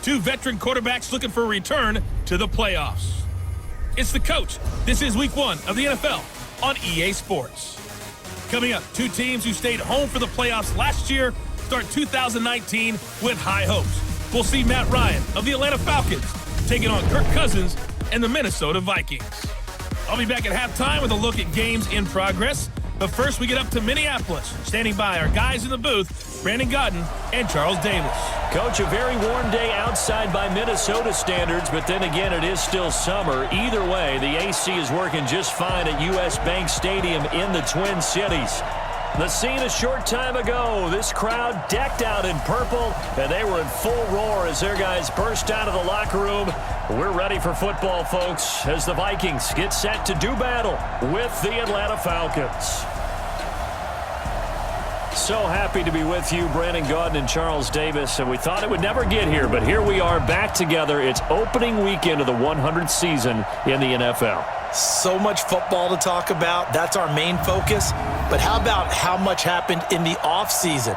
Two veteran quarterbacks looking for a return to the playoffs. It's The Coach. This is Week 1 of the NFL on EA Sports. Coming up, two teams who stayed home for the playoffs last year start 2019 with high hopes. We'll see Matt Ryan of the Atlanta Falcons taking on Kirk Cousins and the Minnesota Vikings. I'll be back at halftime with a look at games in progress. But first, we get up to Minneapolis. Standing by our guys in the booth, Brandon Godden and Charles Davis. Coach, a very warm day outside by Minnesota standards, but then again, it is still summer. Either way, the AC is working just fine at U.S. Bank Stadium in the Twin Cities. The scene a short time ago, this crowd decked out in purple, and they were in full roar as their guys burst out of the locker room. We're ready for football, folks, as the Vikings get set to do battle with the Atlanta Falcons. So happy to be with you, Brandon Godden and Charles Davis, and we thought it would never get here, but here we are back together. It's opening weekend of the 100th season in the NFL. So much football to talk about. That's our main focus. But how about how much happened in the offseason?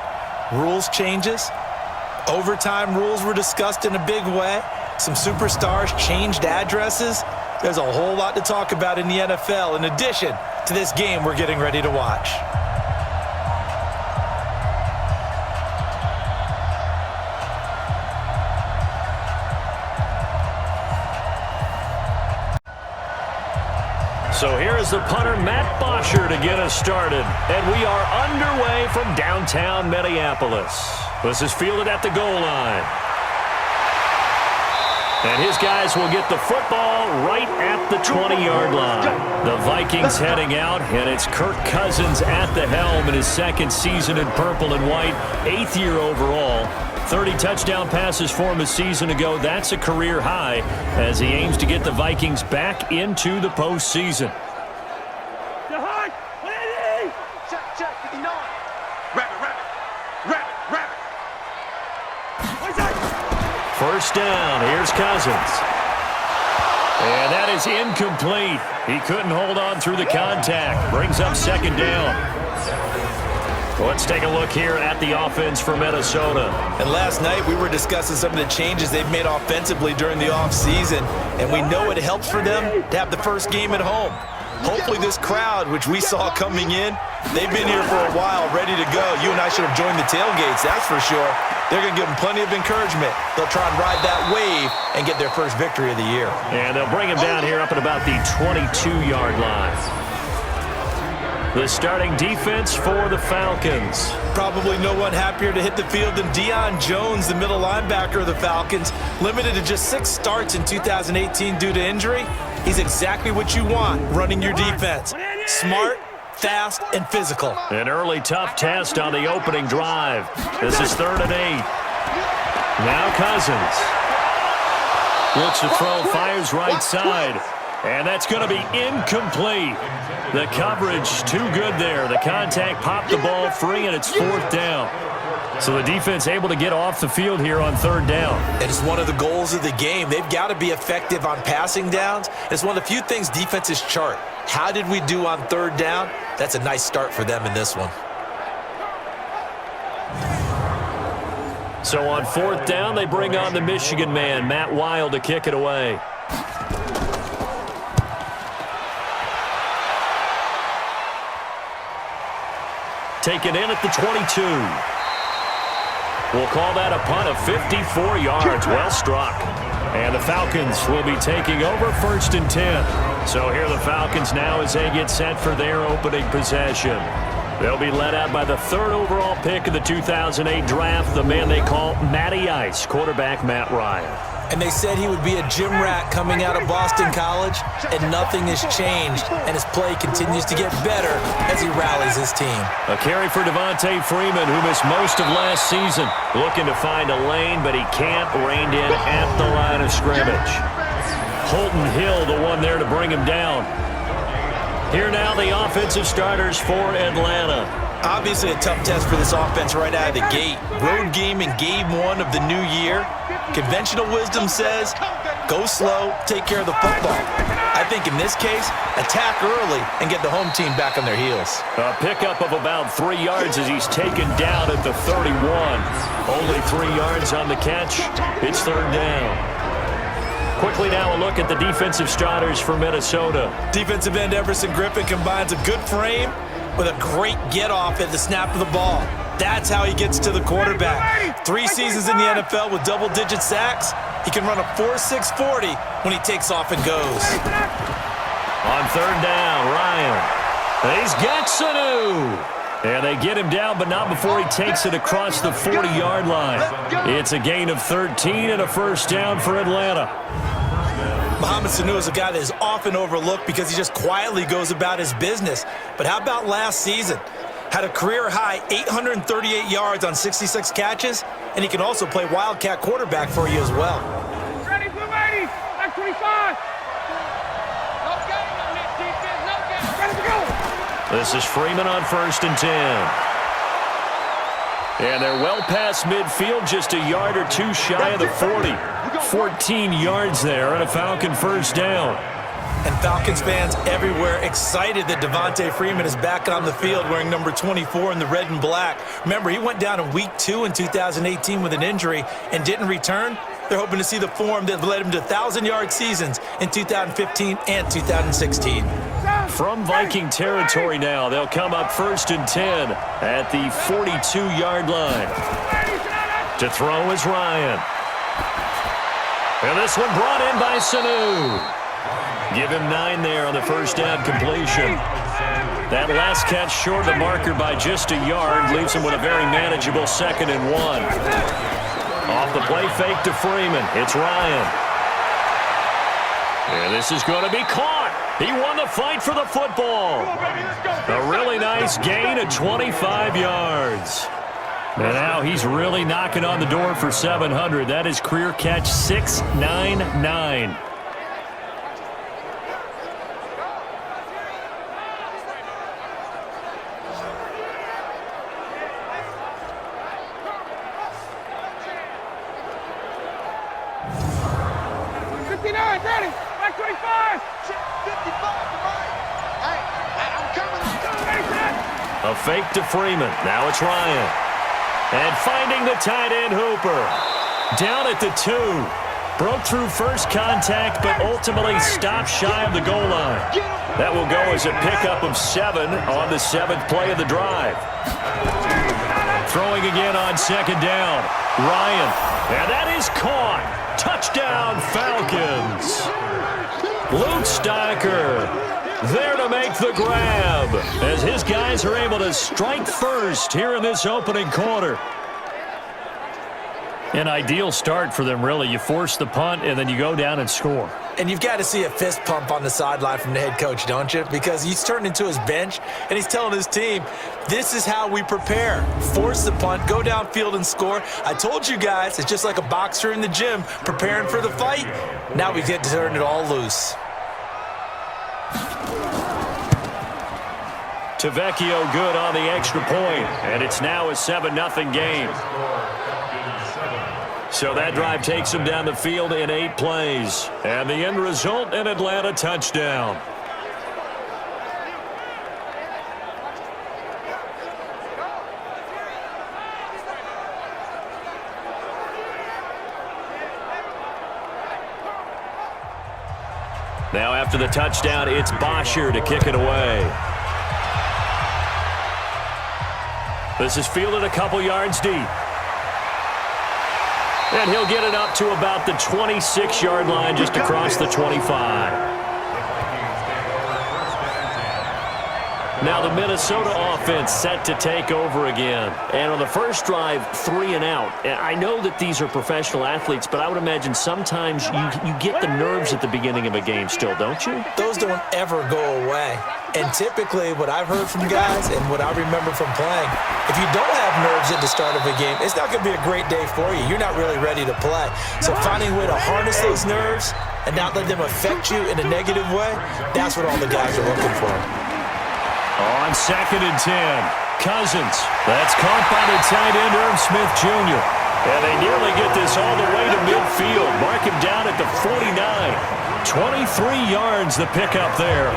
Rules changes. Overtime rules were discussed in a big way. Some superstars changed addresses. There's a whole lot to talk about in the NFL in addition to this game we're getting ready to watch. So here is the punter, Matt Bosher, to get us started. And we are underway from downtown Minneapolis. This is fielded at the goal line. And his guys will get the football right at the 20-yard line. The Vikings heading out, and it's Kirk Cousins at the helm in his second season in purple and white, 8th year overall. 30 touchdown passes for him a season ago. That's a career high as he aims to get the Vikings back into the postseason. First down, here's Cousins. And that is incomplete. He couldn't hold on through the contact. Brings up second down. Let's take a look here at the offense for Minnesota. And last night we were discussing some of the changes they've made offensively during the offseason, and we know it helps for them to have the first game at home. Hopefully this crowd, which we saw coming in, they've been here for a while, ready to go. You and I should have joined the tailgates, that's for sure. They're going to give them plenty of encouragement. They'll try and ride that wave and get their first victory of the year. And they'll bring him down here up at about the 22-yard line. The starting defense for the Falcons. Probably no one happier to hit the field than Deion Jones, the middle linebacker of the Falcons. Limited to just 6 starts in 2018 due to injury. He's exactly what you want running your defense. Smart, fast, and physical. An early tough test on the opening drive. This is 3rd and 8. Now Cousins. Looks to throw, fires right side. And that's going to be incomplete. The coverage too good there. The contact popped the ball free, and it's 4th down. So the defense able to get off the field here on 3rd down. And it's one of the goals of the game. They've got to be effective on passing downs. It's one of the few things defenses chart. How did we do on 3rd down? That's a nice start for them in this one. So on 4th down, they bring on the Michigan man, Matt Wild, to kick it away. Taken in at the 22. We'll call that a punt of 54 yards. Well struck. And the Falcons will be taking over 1st and 10. So here are the Falcons now as they get set for their opening possession. They'll be led out by the 3rd overall pick of the 2008 draft, the man they call Matty Ice, quarterback Matt Ryan. And they said he would be a gym rat coming out of Boston College, and nothing has changed, and his play continues to get better as he rallies his team. A carry for Devontae Freeman, who missed most of last season. Looking to find a lane, but he can't. Reined in at the line of scrimmage. Holton Hill, the one there to bring him down. Here now the offensive starters for Atlanta. Obviously a tough test for this offense right out of the gate. Road game in game 1 of the new year. Conventional wisdom says Go slow, take care of the football. I think in this case, attack early and get the home team back on their heels. A pickup of about 3 yards as he's taken down at the 31. Only 3 yards on the catch. It's third down. Quickly now a look at the defensive starters for Minnesota. Defensive end Everson Griffin combines a good frame with a great get-off at the snap of the ball. That's how he gets to the quarterback. 3 seasons in the NFL with double-digit sacks. He can run a 4.6 40 when he takes off and goes. On third down, Ryan. He's got Sanu. And they get him down, but not before he takes it across the 40-yard line. It's a gain of 13 and a first down for Atlanta. Mohamed Sanu is a guy that is often overlooked because he just quietly goes about his business. But how about last season? Had a career-high 838 yards on 66 catches, and he can also play Wildcat quarterback for you as well. Ready, blue 80, back 25. No game on this defense, no game. Ready to go. This is Freeman on 1st and 10. And they're well past midfield, just a yard or two shy of the 40. 14 yards there and a Falcon first down. And Falcons fans everywhere excited that Devontae Freeman is back on the field wearing number 24 in the red and black. Remember, he went down in week 2 in 2018 with an injury and didn't return. They're hoping to see the form that led him to 1,000-yard seasons in 2015 and 2016. From Viking territory now, they'll come up 1st and 10 at the 42-yard line. To throw is Ryan. And this one brought in by Sanu. Give him 9 there on the first down completion. That last catch short of the marker by just a yard leaves him with a very manageable 2nd and 1. Off the play fake to Freeman. It's Ryan. And this is going to be caught. He won the fight for the football. A really nice gain of 25 yards. And now he's really knocking on the door for 700. That is career catch 699. A fake to Freeman. Now it's Ryan. And finding the tight end Hooper. Down at the 2. Broke through first contact, but ultimately stopped shy of the goal line. That will go as a pickup of 7 on the 7th play of the drive. Throwing again on 2nd down. Ryan. And that is caught. Touchdown, Falcons. Luke Stocker there to make the grab as his guys are able to strike first here in this opening quarter. An ideal start for them, really. You force the punt, and then you go down and score. And you've got to see a fist pump on the sideline from the head coach, don't you? Because he's turned into his bench, and he's telling his team, this is how we prepare. Force the punt, go downfield and score. I told you guys, it's just like a boxer in the gym preparing for the fight. Now we get to turn it all loose. Tavecchio good on the extra point, and it's now a 7-0 game. So that drive takes him down the field in 8 plays. And the end result, an Atlanta touchdown. Now after the touchdown, it's Bosher to kick it away. This is fielded a couple yards deep. And he'll get it up to about the 26-yard line, just across the 25. Now the Minnesota offense set to take over again. And on the first drive, 3 and out. And I know that these are professional athletes, but I would imagine sometimes you get the nerves at the beginning of a game still, don't you? Those don't ever go away. And typically what I've heard from guys and what I remember from playing, if you don't have nerves at the start of a game, it's not going to be a great day for you. You're not really ready to play. So finding a way to harness those nerves and not let them affect you in a negative way, that's what all the guys are looking for. On 2nd and 10, Cousins. That's caught by the tight end, Irv Smith Jr. And they nearly get this all the way to midfield. Mark him down at the 49 23 yards the pickup there.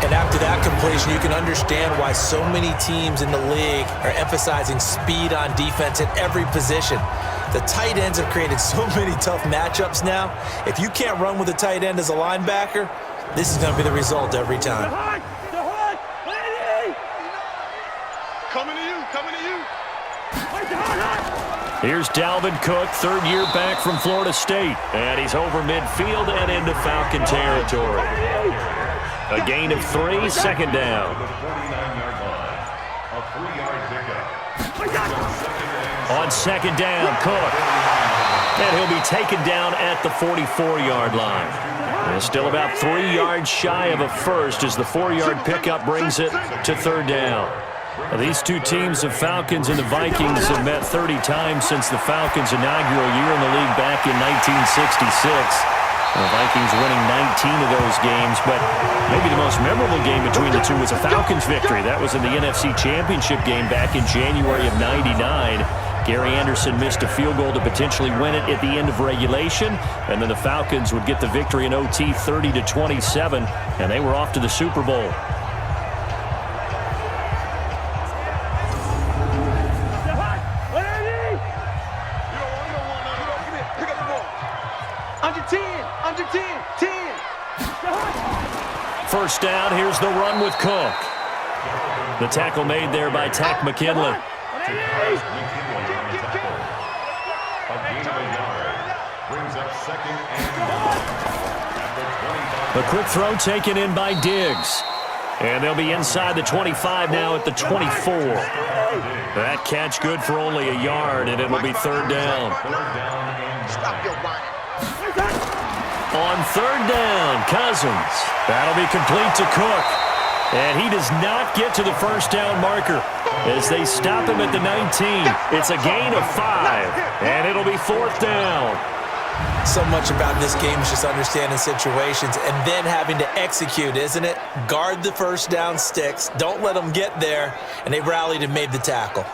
And after that completion, you can understand why so many teams in the league are emphasizing speed on defense at every position. The tight ends have created so many tough matchups now. If you can't run with a tight end as a linebacker, this is going to be the result every time. Coming to you, coming to you. Here's Dalvin Cook, third-year back from Florida State. And he's over midfield and into Falcon territory. A gain of 3, second down. On second down, Cook. And he'll be taken down at the 44-yard line. And still about 3 yards shy of a first as the 4-yard pickup brings it to third down. Now, these two teams, the Falcons and the Vikings, have met 30 times since the Falcons' inaugural year in the league back in 1966. The Vikings winning 19 of those games, but maybe the most memorable game between the two was a Falcons victory. That was in the NFC Championship game back in January of '99. Gary Anderson missed a field goal to potentially win it at the end of regulation, and then the Falcons would get the victory in OT 30-27, and they were off to the Super Bowl. First down, here's the run with Cook. The tackle made there by Tack McKinley. A quick throw taken in by Diggs. And they'll be inside the 25 now at the 24. That catch good for only a yard, and it'll be third down. Stop your whining. On third down, Cousins. That'll be complete to Cook. And he does not get to the first down marker as they stop him at the 19. It's a gain of 5, and it'll be fourth down. So much about this game is just understanding situations and then having to execute, isn't it? Guard the first down sticks. Don't let them get there. And they rallied and made the tackle.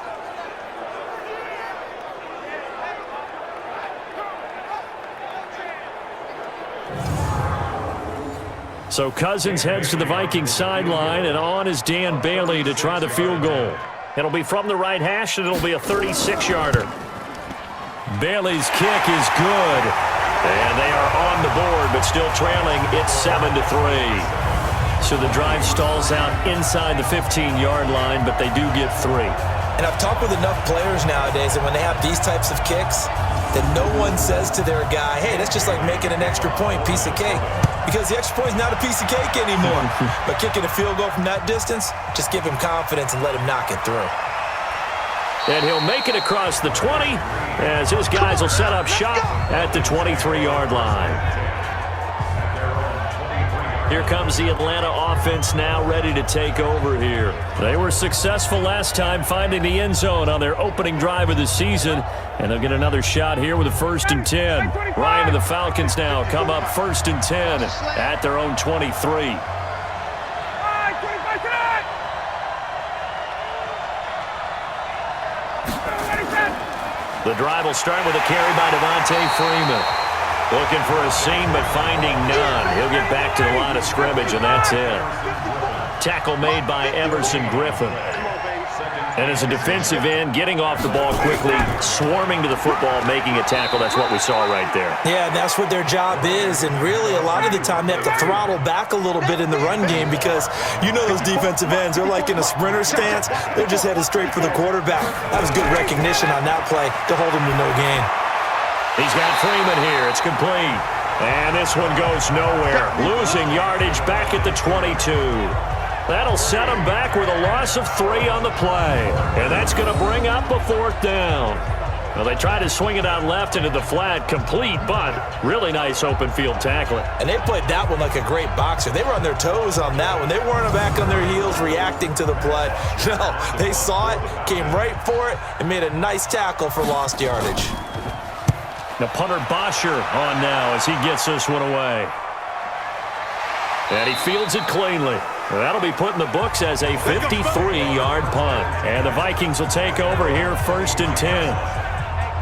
So Cousins heads to the Vikings sideline, and on is Dan Bailey to try the field goal. It'll be from the right hash, and it'll be a 36-yarder. Bailey's kick is good, and they are on the board, but still trailing. It's 7-3. So the drive stalls out inside the 15-yard line, but they do get 3. And I've talked with enough players nowadays that when they have these types of kicks, that no one says to their guy, hey, that's just like making an extra point, piece of cake. Because the extra point is not a piece of cake anymore. But kicking a field goal from that distance, just give him confidence and let him knock it through. And he'll make it across the 20 as his guys will set up shop at the 23-yard line. Here comes the Atlanta offense now ready to take over here. They were successful last time finding the end zone on their opening drive of the season, and they'll get another shot here with a 1st and 10. Ryan and the Falcons now come up 1st and 10 at their own 23. The drive will start with a carry by Devontae Freeman. Looking for a seam, but finding none. He'll get back to the line of scrimmage, and that's it. Tackle made by Everson Griffin. And as a defensive end, getting off the ball quickly, swarming to the football, making a tackle. That's what we saw right there. Yeah, and that's what their job is. And really, a lot of the time, they have to throttle back a little bit in the run game because you know those defensive ends, they're like in a sprinter stance. They're just headed straight for the quarterback. That was good recognition on that play to hold him to no gain. He's got Freeman here. It's complete. And this one goes nowhere. Losing yardage back at the 22. That'll set him back with a loss of 3 on the play. And that's going to bring up a 4th down. Well, they tried to swing it out left into the flat, complete, but really nice open field tackling. And they played that one like a great boxer. They were on their toes on that one. They weren't back on their heels reacting to the play. No, they saw it, came right for it, and made a nice tackle for lost yardage. The punter Bosher on now as he gets this one away. And he fields it cleanly. That'll be put in the books as a 53-yard punt. And the Vikings will take over here 1st and 10.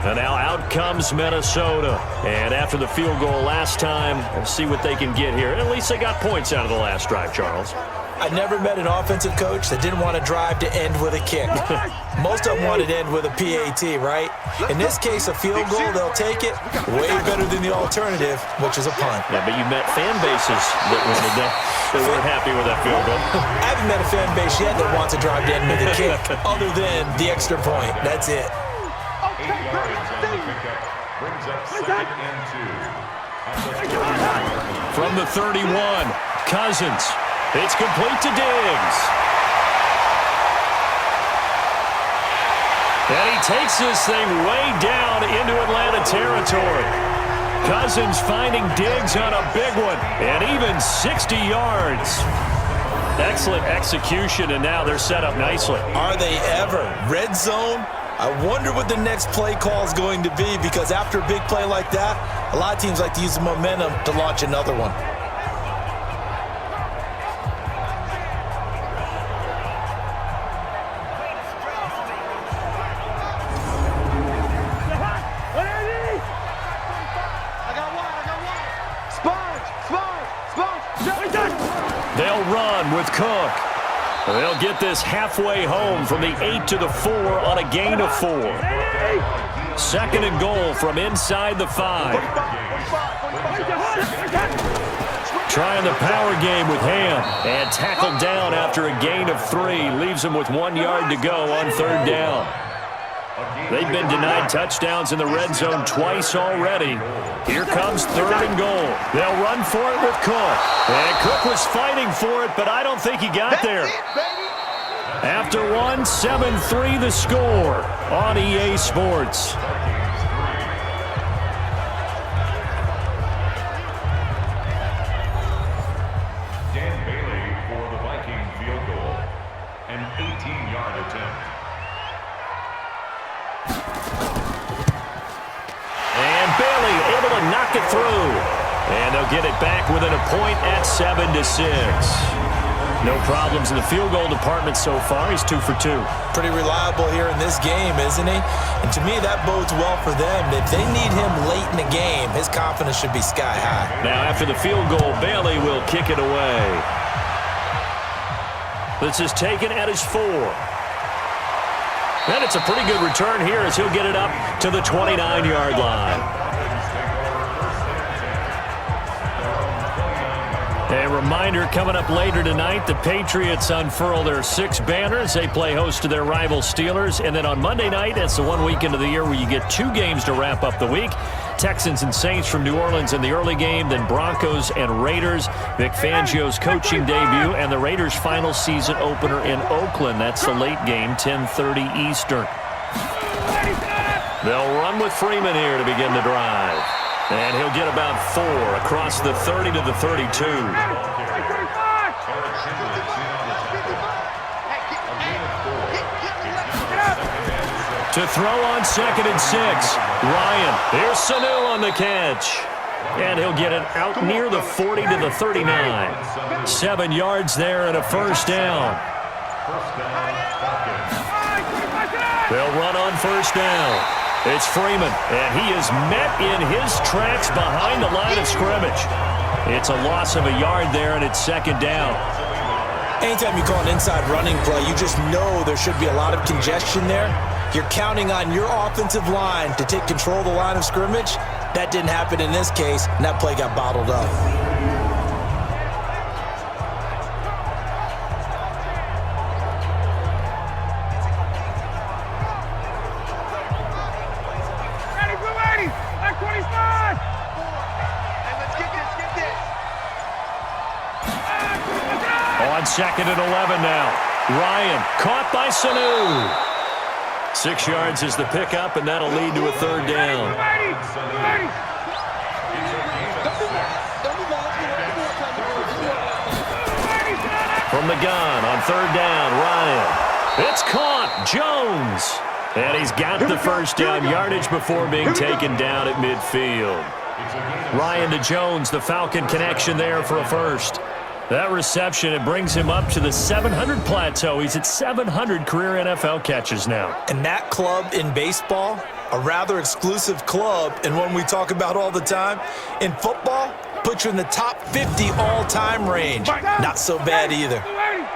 And now out comes Minnesota. And after the field goal last time, we'll see what they can get here. At least they got points out of the last drive, Charles. I never met an offensive coach that didn't want to drive to end with a kick. Most of them wanted to end with a PAT, right? In this case, a field goal, they'll take it. Way better than the alternative, which is a punt. Yeah, but you met fan bases that wanted that. They weren't happy with that field goal. I haven't met a fan base yet that wants to drive to end with a kick, other than the extra point. That's it. From the 31, Cousins. It's complete to Diggs. And he takes this thing way down into Atlanta territory. Cousins finding Diggs on a big one, and even 60 yards. Excellent execution, and now they're set up nicely. Are they ever? Red zone? I wonder what the next play call is going to be, because after a big play like that, a lot of teams like to use the momentum to launch another one. They'll run with Cook. They'll get this halfway home from the 8 to the 4 on a gain of 4. Second and goal from inside the 5. Trying the power game with Ham. And tackled down after a gain of 3. Leaves him with 1 yard to go on third down. They've been denied touchdowns in the red zone twice already. Here comes third and goal. They'll run for it with Cook. And Cook was fighting for it, but I don't think he got there. After one, 7-3 the score on EA Sports. Dan Bailey for the Viking field goal. An 18-yard attempt. And Bailey able to knock it through. And they'll get it back within a point at 7-6. No problems in the field goal department so far. He's 2 for 2. Pretty reliable here in this game, isn't he? And to me, that bodes well for them. If they need him late in the game, his confidence should be sky high. Now, after the field goal, Bailey will kick it away. This is taken at his 4. And it's a pretty good return here as he'll get it up to the 29-yard line. A reminder, coming up later tonight, the Patriots unfurl their 6 banners. They play host to their rival Steelers. And then on Monday night, it's the one weekend of the year where you get 2 games to wrap up the week. Texans and Saints from New Orleans in the early game, then Broncos and Raiders. Vic Fangio's coaching debut and the Raiders' final season opener in Oakland. That's the late game, 10:30 Eastern. They'll run with Freeman here to begin the drive. And he'll get about 4 across the 30 to the 32. To throw on 2nd and 6. Ryan. Here's Sanu on the catch. And he'll get it out near the 40 to the 39. 7 yards there and a first down. They'll run on first down. It's Freeman, and he is met in his tracks behind the line of scrimmage. It's a loss of a yard there, and it's 2nd down. Anytime you call an inside running play, you just know there should be a lot of congestion there. You're counting on your offensive line to take control of the line of scrimmage. That didn't happen in this case, and that play got bottled up. On 2nd and 11 now. Ryan caught by Sanu. 6 yards is the pickup, and that'll lead to a third down. From the gun on third down, Ryan. It's caught. Jones. And he's got the first down yardage before being taken down at midfield. Ryan to Jones, the Falcon connection there for a first. That reception, it brings him up to the 700 plateau. He's at 700 career NFL catches now. And that club in baseball, a rather exclusive club, and one we talk about all the time. In football, puts you in the top 50 all-time range. Not so bad either.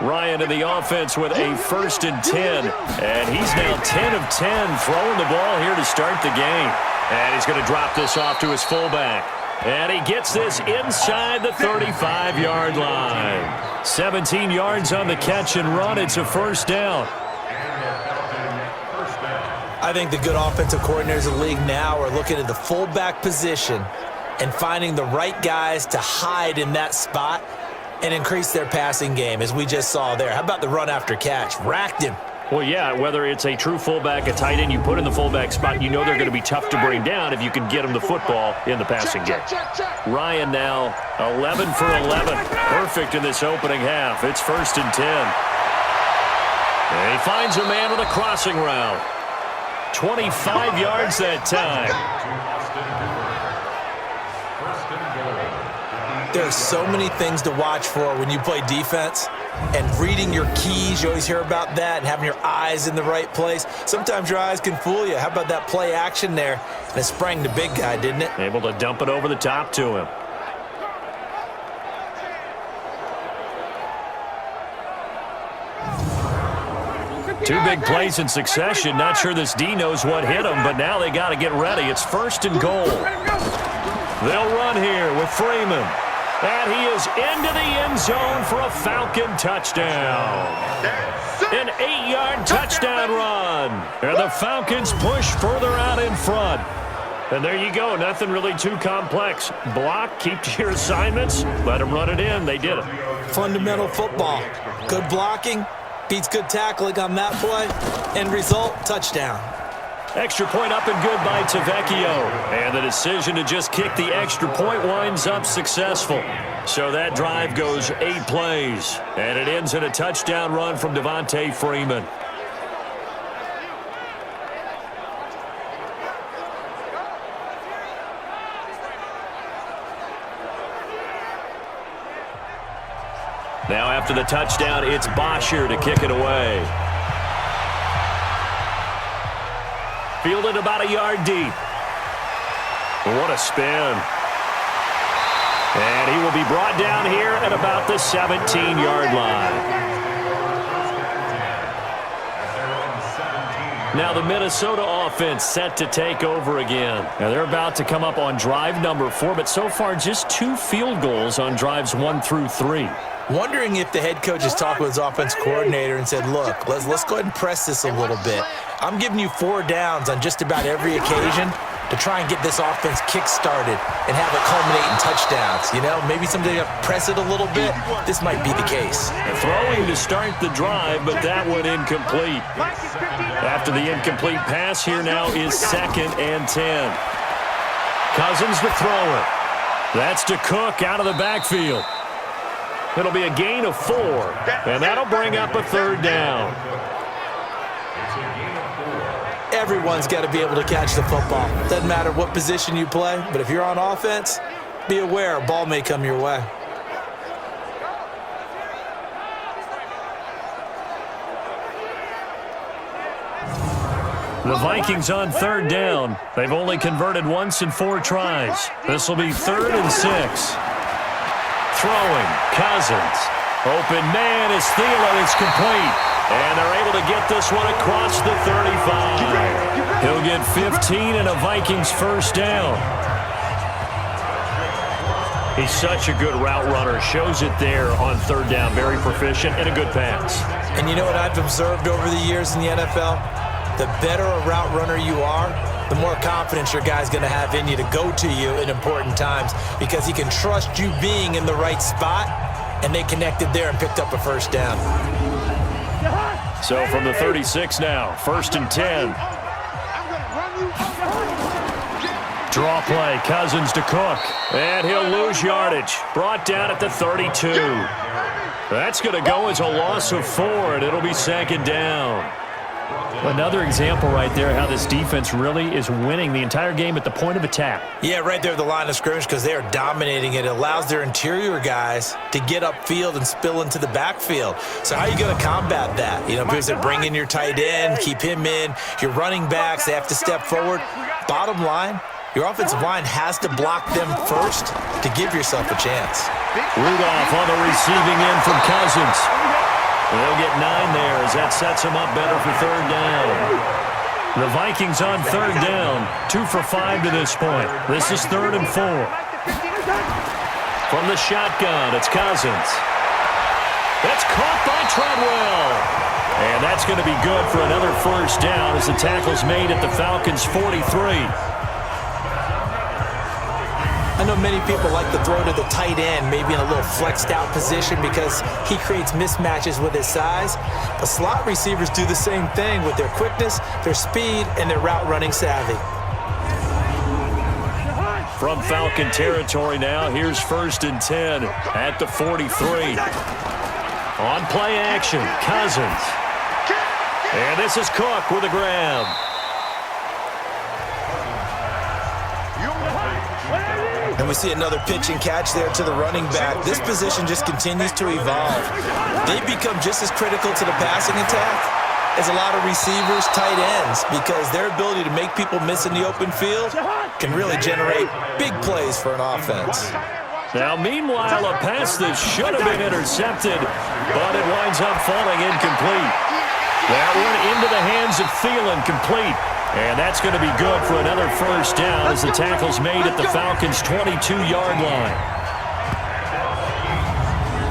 Ryan in the offense with a 1st and 10. And he's now 10 of 10 throwing the ball here to start the game. And he's going to drop this off to his fullback. And he gets this inside the 35-yard line. 17 yards on the catch and run. It's a 1st down. I think the good offensive coordinators in the league now are looking at the fullback position and finding the right guys to hide in that spot and increase their passing game, as we just saw there. How about the run after catch? Racked him. Well, yeah, whether it's a true fullback, a tight end, you put in the fullback spot, you know they're going to be tough to bring down if you can get them the football in the passing game. Ryan now 11 for 11. Perfect in this opening half. It's 1st and 10. And he finds a man with a crossing route. 25 yards that time. There are so many things to watch for when you play defense. And reading your keys, you always hear about that, and having your eyes in the right place. Sometimes your eyes can fool you. How about that play action there? And it sprang the big guy, didn't it? Able to dump it over the top to him. Two big plays in succession. Not sure this D knows what hit him, but now they got to get ready. It's 1st and goal. They'll run here with Freeman. And he is into the end zone for a Falcon touchdown. An 8-yard touchdown run. And the Falcons push further out in front. And there you go. Nothing really too complex. Block, keep to your assignments, let them run it in. They did it. Fundamental football. Good blocking beats good tackling on that play. End result, touchdown. Extra point up and good by Tavecchio. And the decision to just kick the extra point winds up successful. So that drive goes 8 plays. And it ends in a touchdown run from Devontae Freeman. Now after the touchdown, it's Bosher to kick it away. Fielded about a yard deep. What a spin. And he will be brought down here at about the 17-yard line. Now the Minnesota offense set to take over again. Now they're about to come up on drive number 4, but so far just 2 field goals on drives 1 through 3. Wondering if the head coach has talked with his offense coordinator and said, look, let's go ahead and press this a little bit. I'm giving you 4 downs on just about every occasion to try and get this offense kick-started and have it culminate in touchdowns. You know, maybe someday you press it a little bit. This might be the case. Throwing to start the drive, but that one incomplete. After the incomplete pass, here now is 2nd and 10. Cousins to throw it. That's to Cook out of the backfield. It'll be a gain of 4, and that'll bring up a 3rd down. Everyone's got to be able to catch the football. Doesn't matter what position you play, but if you're on offense, be aware a ball may come your way. The Vikings on 3rd down. They've only converted once in 4 tries. This will be 3rd and 6. Throwing, Cousins. Open man is Thielen. It's complete. And they're able to get this one across the 35. He'll get 15 and a Vikings 1st down. He's such a good route runner. Shows it there on 3rd down. Very proficient and a good pass. And you know what I've observed over the years in the NFL? The better a route runner you are, the more confidence your guy's going to have in you to go to you in important times because he can trust you being in the right spot, and they connected there and picked up a 1st down. So from the 36 now, 1st and 10. Draw play, Cousins to Cook. And he'll lose yardage. Brought down at the 32. That's going to go as a loss of 4, and it'll be 2nd down. Another example right there how this defense really is winning the entire game at the point of attack. Yeah, right there at the line of scrimmage because they are dominating it. It allows their interior guys to get upfield and spill into the backfield. So how are you going to combat that? You know, because they bring in your tight end, keep him in. Your running backs, they have to step forward. Bottom line, your offensive line has to block them first to give yourself a chance. Rudolph on the receiving end from Cousins. They'll get 9 there as that sets them up better for third down. The Vikings on third down, 2 for 5 to this point. This is 3rd and 4. From the shotgun, it's Cousins. That's caught by Treadwell. And that's going to be good for another first down as the tackle's made at the Falcons' 43. I know many people like to throw to the tight end, maybe in a little flexed out position because he creates mismatches with his size. But slot receivers do the same thing with their quickness, their speed, and their route running savvy. From Falcon territory now, here's 1st and 10 at the 43. On play action, Cousins. And this is Cook with a grab. And we see another pitch and catch there to the running back. This position just continues to evolve. They become just as critical to the passing attack as a lot of receivers, tight ends, because their ability to make people miss in the open field can really generate big plays for an offense. Now, meanwhile, a pass that should have been intercepted, but it winds up falling incomplete. That one into the hands of Thielen, complete. And that's going to be good for another first down as the tackle's made at the Falcons' 22-yard line.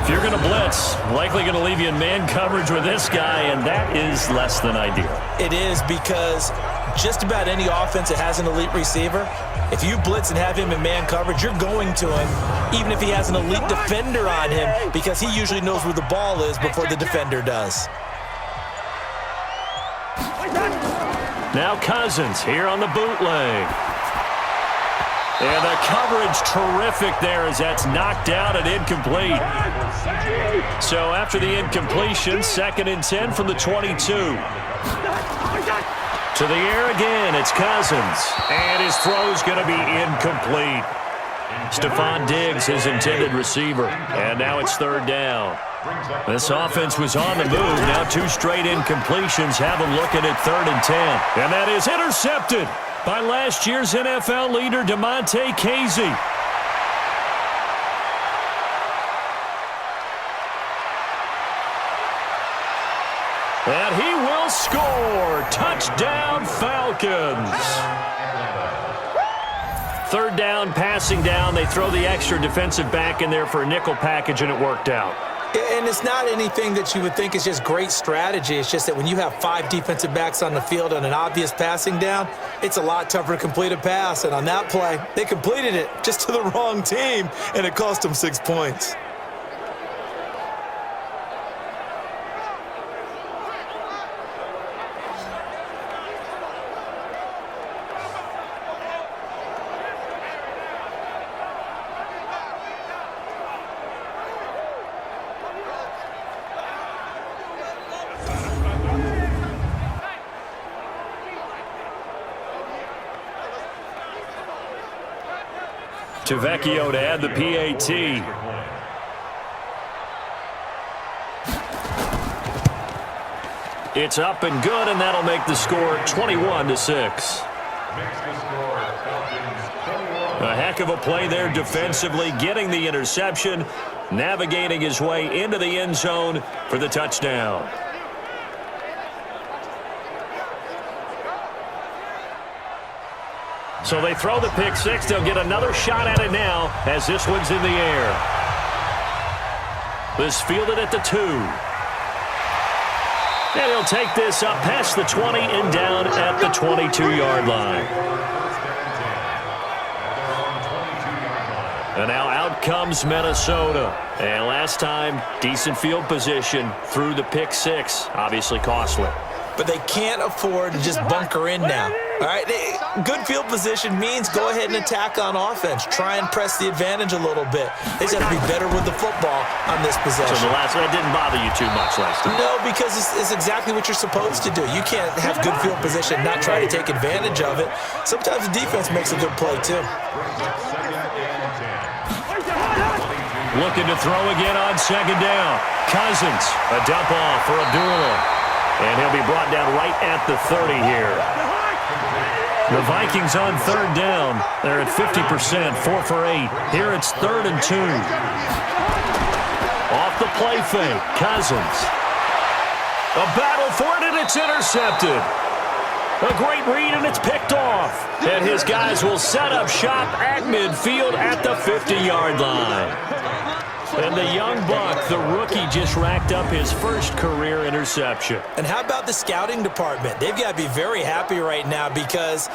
If you're going to blitz, likely going to leave you in man coverage with this guy, and that is less than ideal. It is because just about any offense that has an elite receiver, if you blitz and have him in man coverage, you're going to him, even if he has an elite defender on him, because he usually knows where the ball is before the defender does. Now Cousins here on the bootleg. And the coverage terrific there as that's knocked out and incomplete. So after the incompletion, 2nd and 10 from the 22. To the air again, it's Cousins. And his throw's going to be incomplete. Stephon Diggs, his intended receiver. And now it's 3rd down. This offense was on the move. Now 2 straight incompletions have them looking at 3rd and 10. And that is intercepted by last year's NFL leader, DeMonte Casey. And he will score. Touchdown, Falcons. 3rd down, passing down. They throw the extra defensive back in there for a nickel package, and it worked out. And it's not anything that you would think is just great strategy. It's just that when you have 5 defensive backs on the field on an obvious passing down, it's a lot tougher to complete a pass. And on that play, they completed it just to the wrong team, and it cost them 6 points. Tavecchio to add the PAT. It's up and good, and that'll make the score 21-6. A heck of a play there defensively, getting the interception, navigating his way into the end zone for the touchdown. So they throw the pick six. They'll get another shot at it now as this one's in the air. This fielded at the 2. And he'll take this up past the 20 and down at the 22-yard line. And now out comes Minnesota. And last time, decent field position through the pick six. Obviously costly. But they can't afford to just bunker in now. All right, good field position means go ahead and attack on offense. Try and press the advantage a little bit. They just have to be better with the football on this possession. So the last one didn't bother you too much last time? No, because it's exactly what you're supposed to do. You can't have good field position, not try to take advantage of it. Sometimes the defense makes a good play, too. Looking to throw again on second down. Cousins, a dump off for Abdullah. And he'll be brought down right at the 30 here. The Vikings on third down. They're at 50%, 4 for 8. Here it's 3rd and 2. Off the play fake, Cousins. A battle for it, and it's intercepted. A great read, and it's picked off. And his guys will set up shop at midfield at the 50-yard line. And the young buck, the rookie, just racked up his first career interception. And how about the scouting department? They've got to be very happy right now because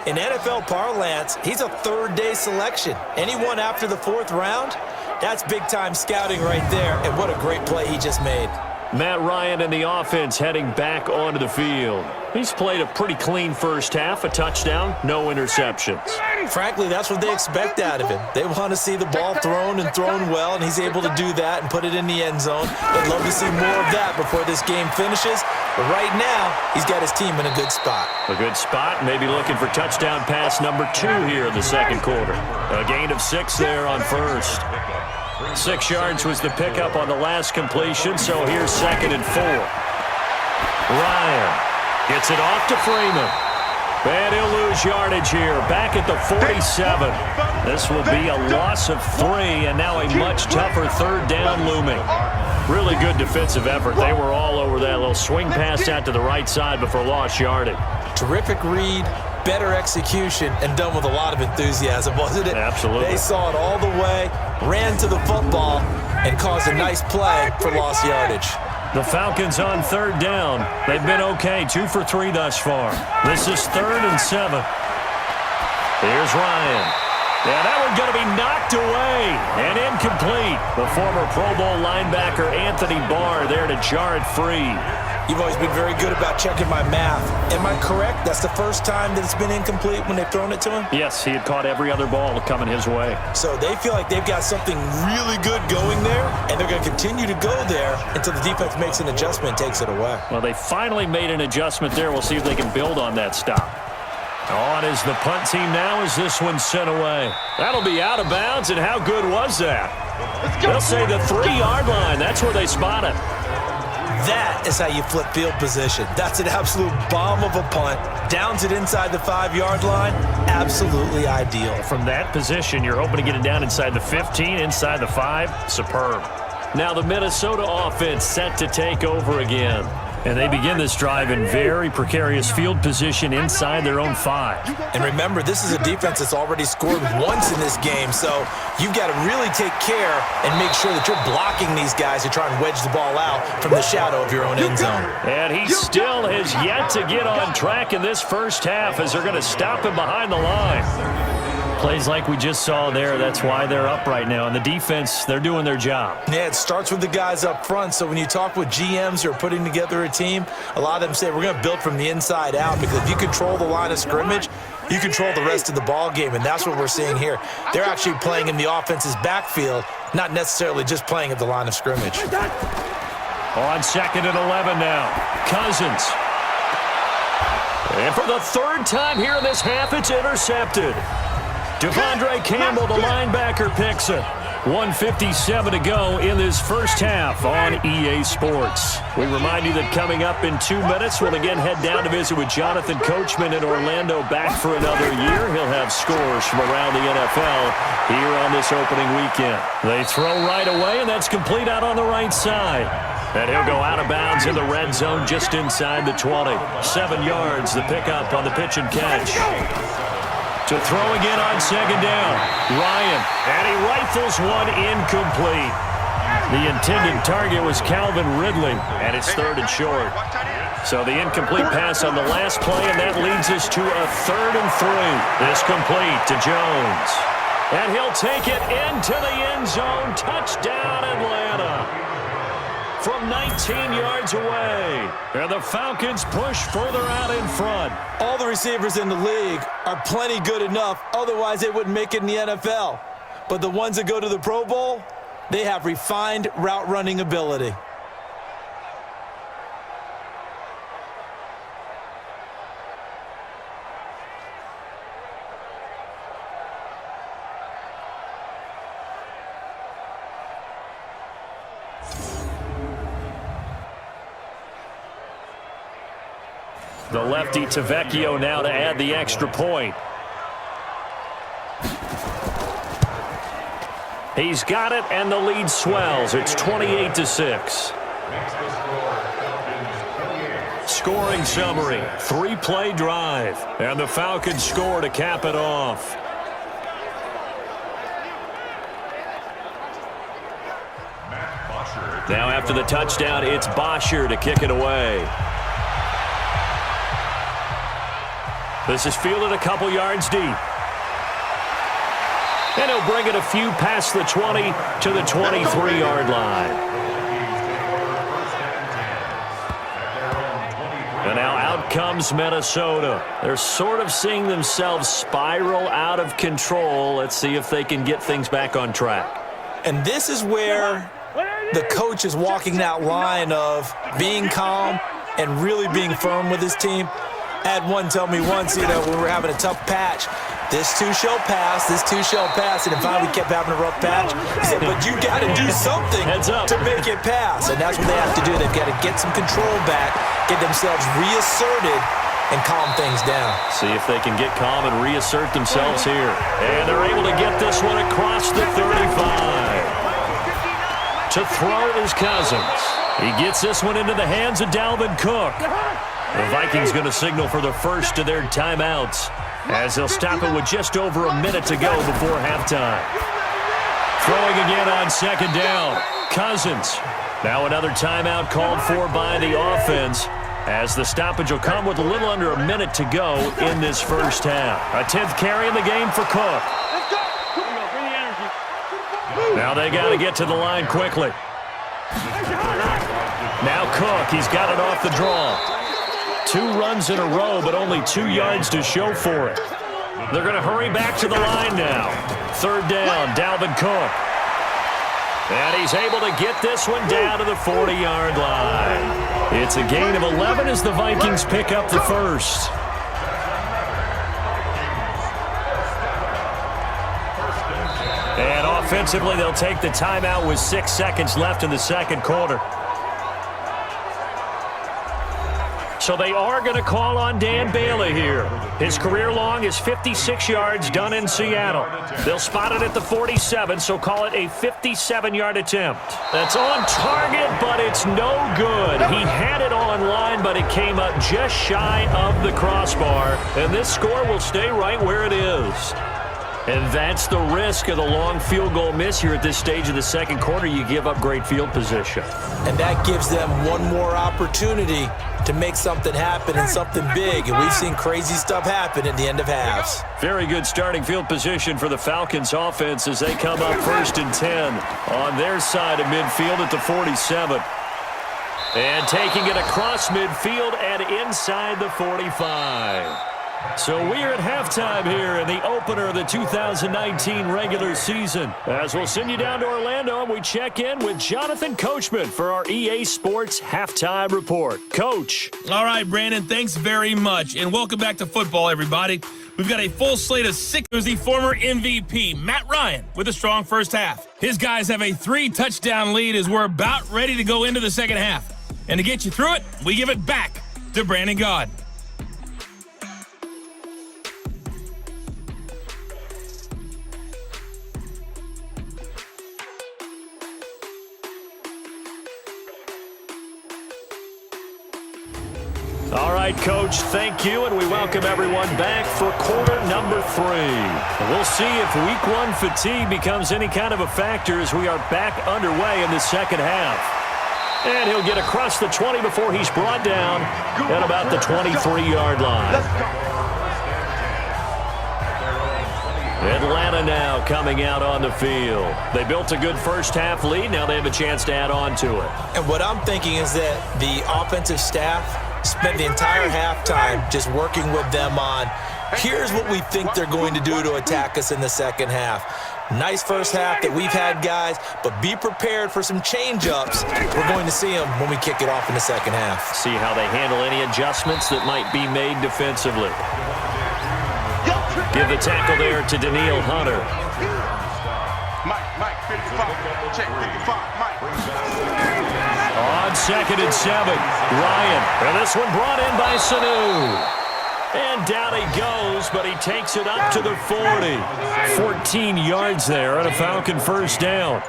in NFL parlance, he's a third-day selection. Anyone after the 4th round, that's big-time scouting right there. And what a great play he just made. Matt Ryan and the offense heading back onto the field. He's played a pretty clean first half, a touchdown, no interceptions. Frankly, that's what they expect out of him. They want to see the ball thrown and thrown well, and he's able to do that and put it in the end zone. They'd love to see more of that before this game finishes. But right now, he's got his team in a good spot. A good spot, maybe looking for touchdown pass number 2 here in the second quarter. A gain of 6 there on first. 6 yards was the pickup on the last completion, so here's 2nd and 4. Ryan gets it off to Freeman. And he'll lose yardage here, back at the 47. This will be a loss of 3, and now a much tougher 3rd down looming. Really good defensive effort. They were all over that little swing pass out to the right side before lost yardage. Terrific read, better execution, and done with a lot of enthusiasm, wasn't it? Absolutely. They saw it all the way, ran to the football, and caused a nice play for lost yardage. The Falcons on 3rd down. They've been okay, 2 for 3 thus far. This is 3rd and 7. Here's Ryan. Yeah, that one's going to be knocked away and incomplete. The former Pro Bowl linebacker Anthony Barr there to jar it free. You've always been very good about checking my math. Am I correct? That's the first time that it's been incomplete when they've thrown it to him? Yes, he had caught every other ball coming his way. So they feel like they've got something really good going there, and they're going to continue to go there until the defense makes an adjustment and takes it away. Well, they finally made an adjustment there. We'll see if they can build on that stop. On is the punt team now as this one's sent away. That'll be out of bounds, and how good was that? They'll say the 3-yard line. That's where they spot it. That is how you flip field position. That's an absolute bomb of a punt. Downs it inside the 5-yard line. Absolutely ideal. From that position, you're hoping to get it down inside the 15, inside the 5. Superb. Now the Minnesota offense set to take over again. And they begin this drive in very precarious field position inside their own 5. And remember, this is a defense that's already scored once in this game, so you've got to really take care and make sure that you're blocking these guys who try and wedge the ball out from the shadow of your own end zone. And he still has yet to get on track in this first half as they're going to stop him behind the line. Plays like we just saw there, that's why they're up right now. And the defense, they're doing their job. Yeah, it starts with the guys up front. So when you talk with GMs who are putting together a team, a lot of them say we're going to build from the inside out, because if you control the line of scrimmage, you control the rest of the ball game, and that's what we're seeing here. They're actually playing in the offense's backfield, not necessarily just playing at the line of scrimmage. On 2nd and 11 now, Cousins. And for the 3rd time here in this half, it's intercepted. Devondre Campbell, the linebacker, picks it. 1:57 to go in this first half on EA Sports. We remind you that coming up in 2 minutes, we'll again head down to visit with Jonathan Coachman in Orlando, back for another year. He'll have scores from around the NFL here on this opening weekend. They throw right away, and that's complete out on the right side. And he'll go out of bounds in the red zone just inside the 20. 7 yards, the pickup on the pitch and catch. To throw again on 2nd down. Ryan, and he rifles one incomplete. The intended target was Calvin Ridley, and it's 3rd and short. So the incomplete pass on the last play, and that leads us to a 3rd and 3. This complete to Jones. And he'll take it into the end zone. Touchdown, Atlanta. from 19 yards away. And the Falcons push further out in front. All the receivers in the league are plenty good enough, otherwise they wouldn't make it in the NFL. But the ones that go to the Pro Bowl, they have refined route running ability. The lefty Tavecchio now to add the extra point. He's got it, and the lead swells. It's 28-6. Scoring summary, 3-play drive. And the Falcons score to cap it off. Now after the touchdown, it's Bosher to kick it away. This is fielded a couple yards deep. And he'll bring it a few past the 20 to the 23-yard line. And now out comes Minnesota. They're sort of seeing themselves spiral out of control. Let's see if they can get things back on track. And this is where the coach is walking that line of being calm and really being firm with his team. I had one tell me once, when we were having a tough patch, this too shall pass, this too shall pass. And finally we kept having a rough patch. He said, but you got to do something to make it pass. And that's what they have to do. They've got to get some control back, get themselves reasserted, and calm things down. See if they can get calm and reassert themselves here. And they're able to get this one across the 35. To throw is Cousins. He gets this one into the hands of Dalvin Cook. The Vikings going to signal for the first of their timeouts as they'll stop it with just over a minute to go before halftime. Throwing again on second down. Cousins. Now another timeout called for by the offense as the stoppage will come with a little under a minute to go in this first half. A 10th carry in the game for Cook. Now they got to get to the line quickly. Now Cook, he's got it off the draw. 2 runs in a row, but only 2 yards to show for it. They're going to hurry back to the line now. 3rd down, Dalvin Cook. And he's able to get this one down to the 40-yard line. It's a gain of 11 as the Vikings pick up the first. And offensively, they'll take the timeout with 6 seconds left in the second quarter. So they are going to call on Dan Bailey here. His career long is 56 yards done in Seattle. They'll spot it at the 47, so call it a 57-yard attempt. That's on target, but it's no good. He had it on line, but it came up just shy of the crossbar. And this score will stay right where it is. And that's the risk of the long field goal miss here at this stage of the second quarter. You give up great field position. And that gives them one more opportunity to make something happen and something big. And we've seen crazy stuff happen at the end of halves. Very good starting field position for the Falcons offense as they come up 1st and 10 on their side of midfield at the 47. And taking it across midfield and inside the 45. So we're at halftime here in the opener of the 2019 regular season. As we'll send you down to Orlando, and we check in with Jonathan Coachman for our EA Sports Halftime Report. Coach. All right, Brandon, thanks very much. And welcome back to football, everybody. We've got a full slate of 6. There's the former MVP, Matt Ryan, with a strong first half. His guys have a 3-touchdown lead as we're about ready to go into the second half. And to get you through it, we give it back to Brandon Gaud. All right, Coach, thank you, and we welcome everyone back for quarter number 3. We'll see if Week 1 fatigue becomes any kind of a factor as we are back underway in the second half. And he'll get across the 20 before he's brought down at about the 23-yard line. Atlanta now coming out on the field. They built a good first-half lead. Now they have a chance to add on to it. And what I'm thinking is that the offensive staff spent the entire halftime just working with them on, here's what we think they're going to do to attack us in the second half. Nice first half that we've had, guys, but be prepared for some change-ups. We're going to see them when we kick it off in the second half. See how they handle any adjustments that might be made defensively. Give the tackle there to Daniil Hunter. Mike, 55. Check, 55. Mike. On 2nd and 7, Ryan. And this one brought in by Sanu. And down he goes, but he takes it up to the 40. 14 yards there on a Falcon first down.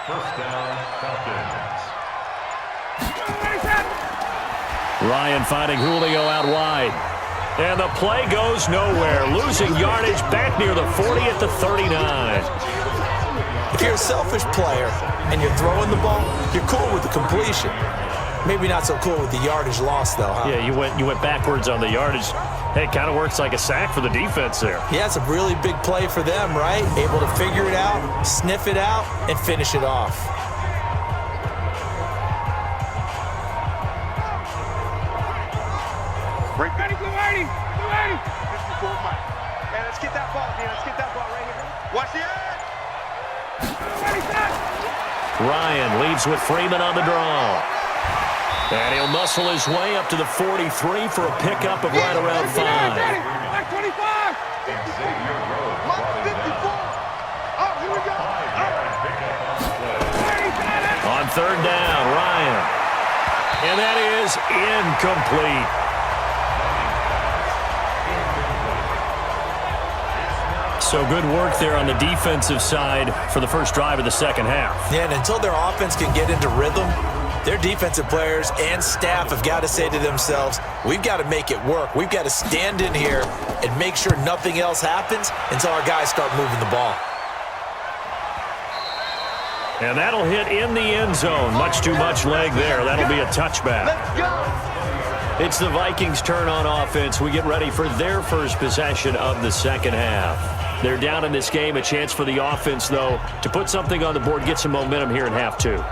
First down, Falcons. Ryan finding Julio out wide. And the play goes nowhere. Losing yardage back near the 40 at the 39. If you're a selfish player and you're throwing the ball, you're cool with the completion. Maybe not so cool with the yardage loss, though, huh? Yeah, you went backwards on the yardage. Hey, it kind of works like a sack for the defense there. Yeah, it's a really big play for them, right? Able to figure it out, sniff it out, and finish it off. Ready, go 80, go 80. 54, Mike. Man, let's get that ball, man. Let's get that ball right here. Watch the edge. Ready, set. Ryan leads with Freeman on the draw. And he'll muscle his way up to the 43 for a pickup of right around 5. Like 25. Xavier Rhodes Mike, brought it 54. down. Oh, here we go. 5-yard pickup on the play. On 3rd down, Ryan. And that is incomplete. So good work there on the defensive side for the first drive of the second half. Yeah, and until their offense can get into rhythm, their defensive players and staff have got to say to themselves, we've got to make it work. We've got to stand in here and make sure nothing else happens until our guys start moving the ball. And that'll hit in the end zone. Much too much leg there. That'll be a touchback. Let's go. It's the Vikings' turn on offense. We get ready for their first possession of the second half. They're down in this game. A chance for the offense, though, to put something on the board, get some momentum here in half 2.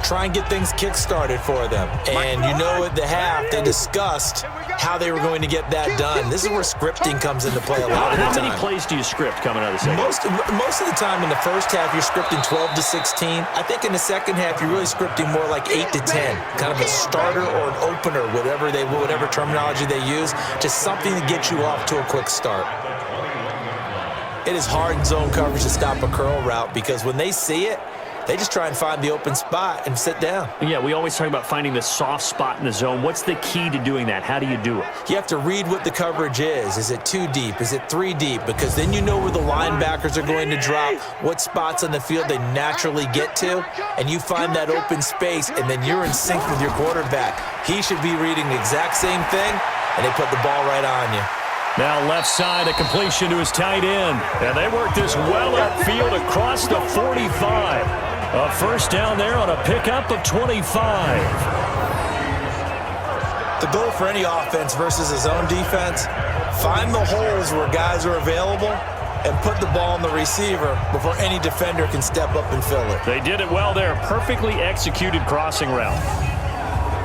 Try and get things kick-started for them. And you know at the half, they discussed how they were going to get that done. This is where scripting comes into play a lot of the time. How many plays do you script coming out of the second? Most of the time in the first half, you're scripting 12 to 16. I think in the second half, you're really scripting more like 8 to 10. Kind of a starter or an opener, whatever terminology they use. Just something to get you off to a quick start. It is hard in zone coverage to stop a curl route because when they see it, they just try and find the open spot and sit down. Yeah, we always talk about finding the soft spot in the zone. What's the key to doing that? How do you do it? You have to read what the coverage is. Is it 2 deep? Is it 3 deep? Because then you know where the linebackers are going to drop, what spots on the field they naturally get to, and you find that open space, and then you're in sync with your quarterback. He should be reading the exact same thing, and they put the ball right on you. Now left side, a completion to his tight end. And they work this well upfield across the 45. A first down there on a pickup of 25. The goal for any offense versus his own defense, find the holes where guys are available and put the ball on the receiver before any defender can step up and fill it. They did it well there. Perfectly executed crossing route.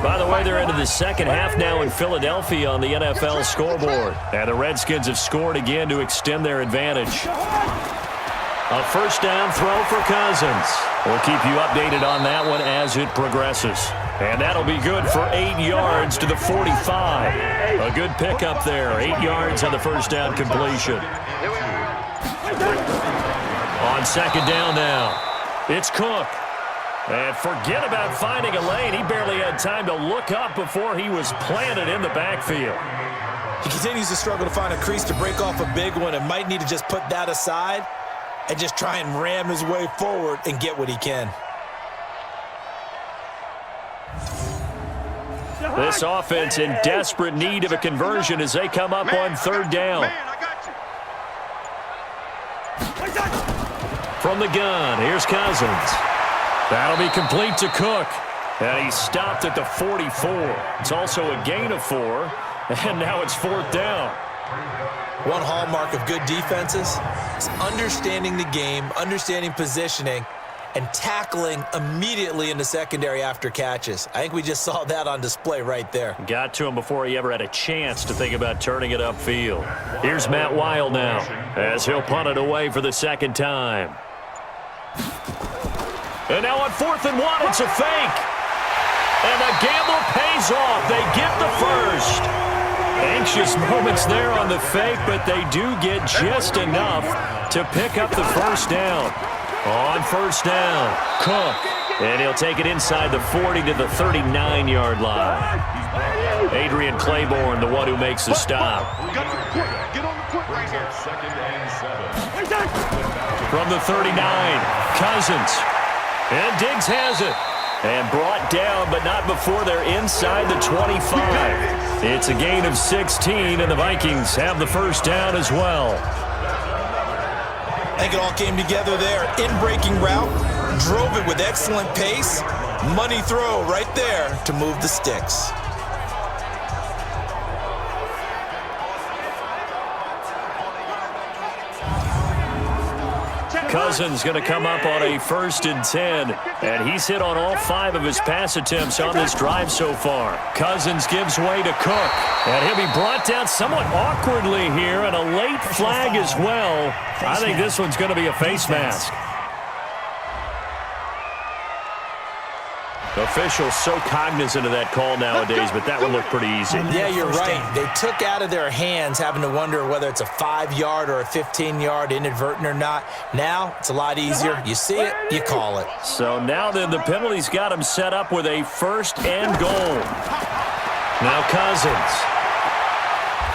By the way, they're into the second half now in Philadelphia on the NFL scoreboard. And the Redskins have scored again to extend their advantage. A first down throw for Cousins. We'll keep you updated on that one as it progresses. And that'll be good for 8 yards to the 45. A good pickup there. 8 yards on the first down completion. On second down now, it's Cook. And forget about finding a lane. He barely had time to look up before he was planted in the backfield. He continues to struggle to find a crease to break off a big one and might need to just put that aside and just try and ram his way forward and get what he can. This offense in desperate need of a conversion as they come up on third down. From the gun, here's Cousins. That'll be complete to Cook. And he stopped at the 44. It's also a gain of 4. And now it's fourth down. One hallmark of good defenses is understanding the game, understanding positioning, and tackling immediately in the secondary after catches. I think we just saw that on display right there. Got to him before he ever had a chance to think about turning it upfield. Here's Matt Weil now as he'll punt it away for the second time. And now on 4th and 1, it's a fake. And the gamble pays off. They get the first. Anxious moments there on the fake, but they do get just enough to pick up the first down. On first down, Cook. And he'll take it inside the 40 to the 39-yard line. Adrian Claiborne, the one who makes the stop. Get on the quick right here. 2nd and 7. From the 39, Cousins. And Diggs has it. And brought down, but not before they're inside the 25. It's a gain of 16, and the Vikings have the first down as well. I think it all came together there. In-breaking route, drove it with excellent pace. Money throw right there to move the sticks. Cousins going to come up on a 1st and 10, and he's hit on all 5 of his pass attempts on this drive so far. Cousins gives way to Cook, and he'll be brought down somewhat awkwardly here, and a late flag as well. I think this one's going to be a face mask. Officials so cognizant of that call nowadays, but that one looked pretty easy. Yeah, you're right. They took out of their hands having to wonder whether it's a 5-yard or a 15-yard inadvertent or not. Now, it's a lot easier. You see it, you call it. So now then the penalty's got him set up with a 1st and goal. Now Cousins.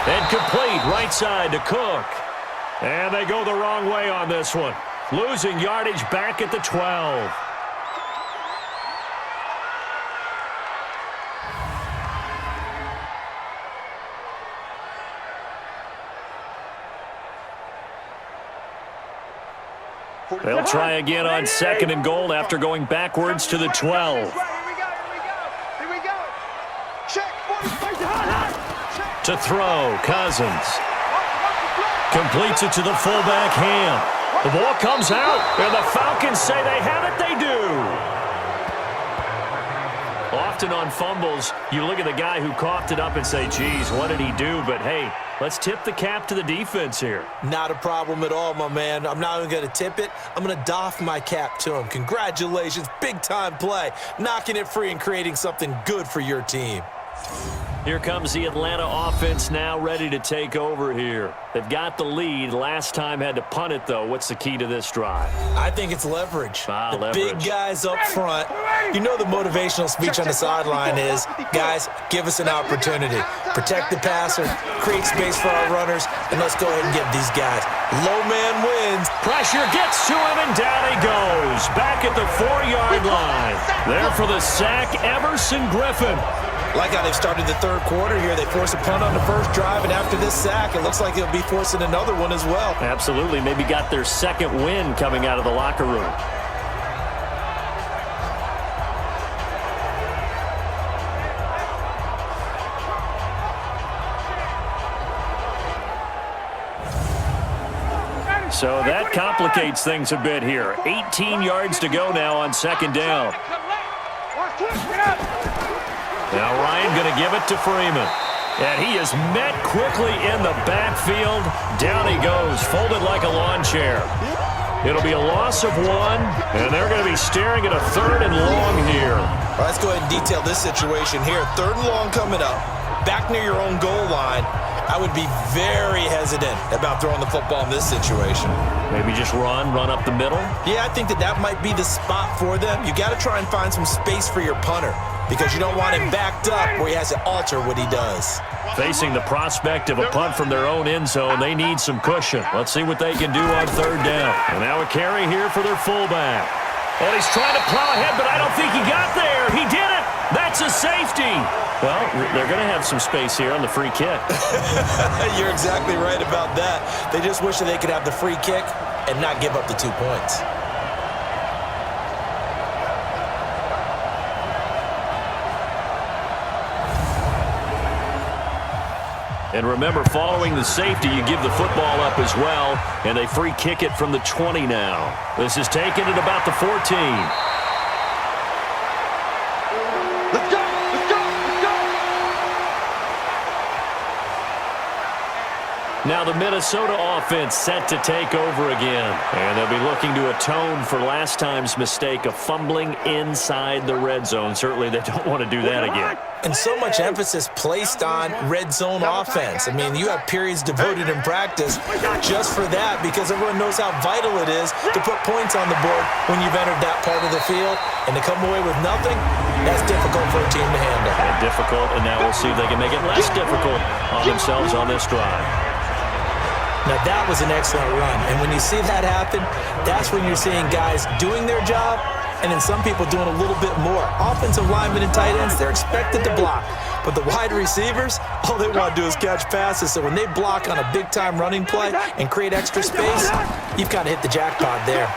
And complete right side to Cook. And they go the wrong way on this one. Losing yardage back at the 12. They'll try again on 2nd and goal after going backwards to the 12. Here we go. Check. To throw, Cousins. Completes it to the fullback, Ham. The ball comes out, and the Falcons say they have it. They do. Often on fumbles, you look at the guy who coughed it up and say, geez, what did he do? But, hey, let's tip the cap to the defense here. Not a problem at all, my man. I'm not even going to tip it. I'm going to doff my cap to him. Congratulations. Big-time play. Knocking it free and creating something good for your team. Here comes the Atlanta offense now ready to take over here. They've got the lead. Last time had to punt it, though. What's the key to this drive? I think it's leverage. The Leverage. big guys up front. You know the motivational speech on the sideline is, guys, give us an opportunity. Protect the passer, create space for our runners, and let's go ahead and give these guys. Low man wins. Pressure gets to him, and down he goes. Back at the 4-yard line. There for the sack, Everson Griffin. Like how they've started the 3rd quarter here. They force a punt on the 1st drive, and after this sack, it looks like they'll be forcing another one as well. Absolutely. Maybe got their 2nd win coming out of the locker room. So that complicates things a bit here. 18 yards to go now on 2nd down. Now Ryan going to give it to Freeman. And he is met quickly in the backfield. Down he goes, folded like a lawn chair. It'll be a loss of 1, and they're going to be staring at a 3rd and long here. All right, let's go ahead and detail this situation here. 3rd and long coming up, back near your own goal line. I would be very hesitant about throwing the football in this situation. Maybe just run up the middle? Yeah, I think that might be the spot for them. You got to try and find some space for your punter because you don't want him backed up where he has to alter what he does. Facing the prospect of a punt from their own end zone, they need some cushion. Let's see what they can do on 3rd down. And now a carry here for their fullback. And he's trying to plow ahead, but I don't think he got there. He did it. That's a safety. Well, they're going to have some space here on the free kick. You're exactly right about that. They just wish that they could have the free kick and not give up the 2 points. And remember, following the safety, you give the football up as well, and they free kick it from the 20 now. This is taken at about the 14. Let's go! Let's go! Let's go! Now the Minnesota offense set to take over again. And they'll be looking to atone for last time's mistake of fumbling inside the red zone. Certainly they don't want to do that again. And so much emphasis placed on red zone offense. I mean, you have periods devoted in practice just for that because everyone knows how vital it is to put points on the board when you've entered that part of the field. And to come away with nothing, that's difficult for a team to handle. And difficult, and now we'll see if they can make it less difficult on themselves on this drive. Now, that was an excellent run. And when you see that happen, that's when you're seeing guys doing their job and then some people doing a little bit more. Offensive linemen and tight ends, they're expected to block. But the wide receivers, all they want to do is catch passes. So when they block on a big-time running play and create extra space, you've got to hit the jackpot there.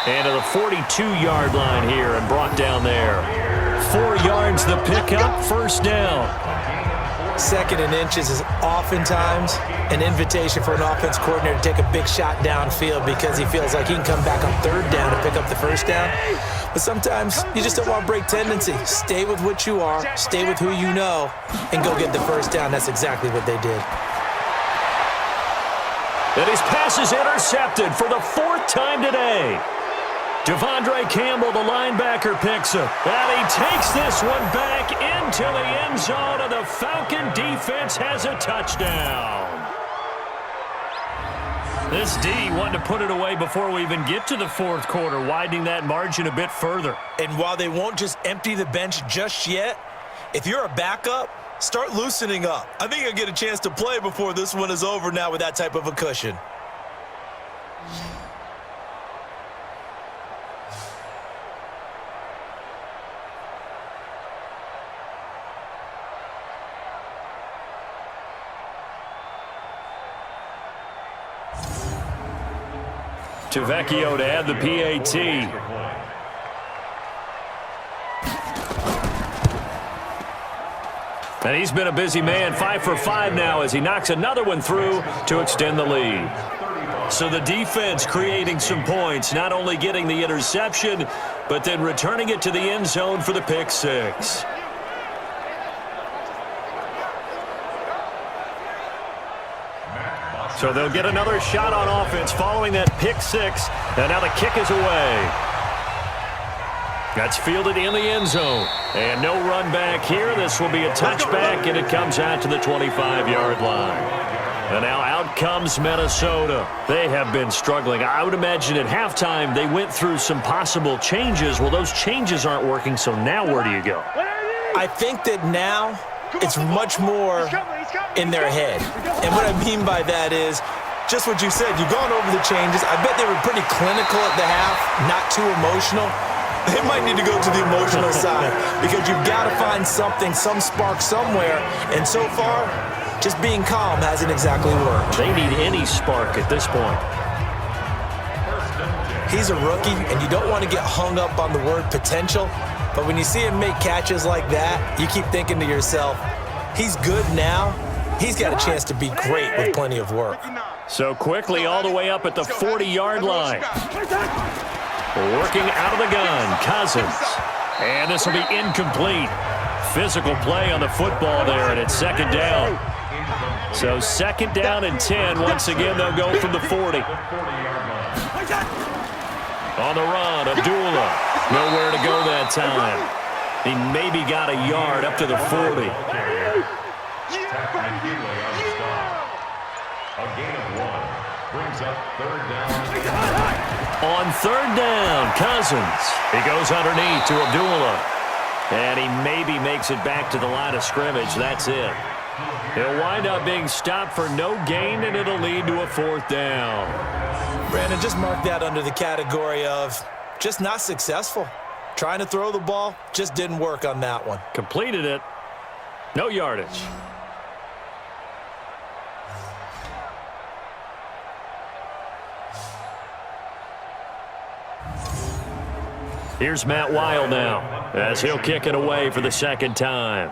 And to the 42-yard line here and brought down there. 4 yards the pickup, first down. 2nd and inches is oftentimes an invitation for an offense coordinator to take a big shot downfield because he feels like he can come back on 3rd down to pick up the 1st down. But sometimes you just don't want to break tendency. Stay with what you are, stay with who you know, and go get the 1st down. That's exactly what they did. And his pass is intercepted for the 4th time today. Devondre Campbell, the linebacker, picks it. And he takes this one back into the end zone, and the Falcon defense has a touchdown. This D wanted to put it away before we even get to the 4th quarter, widening that margin a bit further. And while they won't just empty the bench just yet, if you're a backup, start loosening up. I think you'll get a chance to play before this one is over now with that type of a cushion. Vecchio to add the PAT. And he's been a busy man, 5 for 5 now as he knocks another one through to extend the lead. So the defense creating some points, not only getting the interception, but then returning it to the end zone for the pick 6. So they'll get another shot on offense following that pick 6. And now the kick is away. That's fielded in the end zone. And no run back here. This will be a touchback, and it comes out to the 25-yard line. And now out comes Minnesota. They have been struggling. I would imagine at halftime they went through some possible changes. Well, those changes aren't working, so now where do you go? I think that now it's much more in their head. And what I mean by that is just what you said. You've gone over the changes. I bet they were pretty clinical at the half, not too emotional. They might need to go to the emotional side because you've got to find something, some spark somewhere. And so far, just being calm hasn't exactly worked. They need any spark at this point. He's a rookie, and you don't want to get hung up on the word potential. But when you see him make catches like that, you keep thinking to yourself, he's good now. He's got a chance to be great with plenty of work. So quickly all the way up at the 40-yard line. Working out of the gun, Cousins. And this will be incomplete. Physical play on the football there, and it's 2nd down. So 2nd down and 10. Once again, they'll go from the 40. On the run, Abdullah. Nowhere to go that time. He maybe got a yard up to the 40. A gain of 1 brings up 3rd down. On 3rd down, Cousins. He goes underneath to Abdullah. And he maybe makes it back to the line of scrimmage. That's it. He'll wind up being stopped for no gain, and it'll lead to a 4th down. Brandon, just mark that under the category of just not successful. Trying to throw the ball, just didn't work on that one. Completed it. No yardage. Here's Matt Weil now as he'll kick it away for the 2nd time.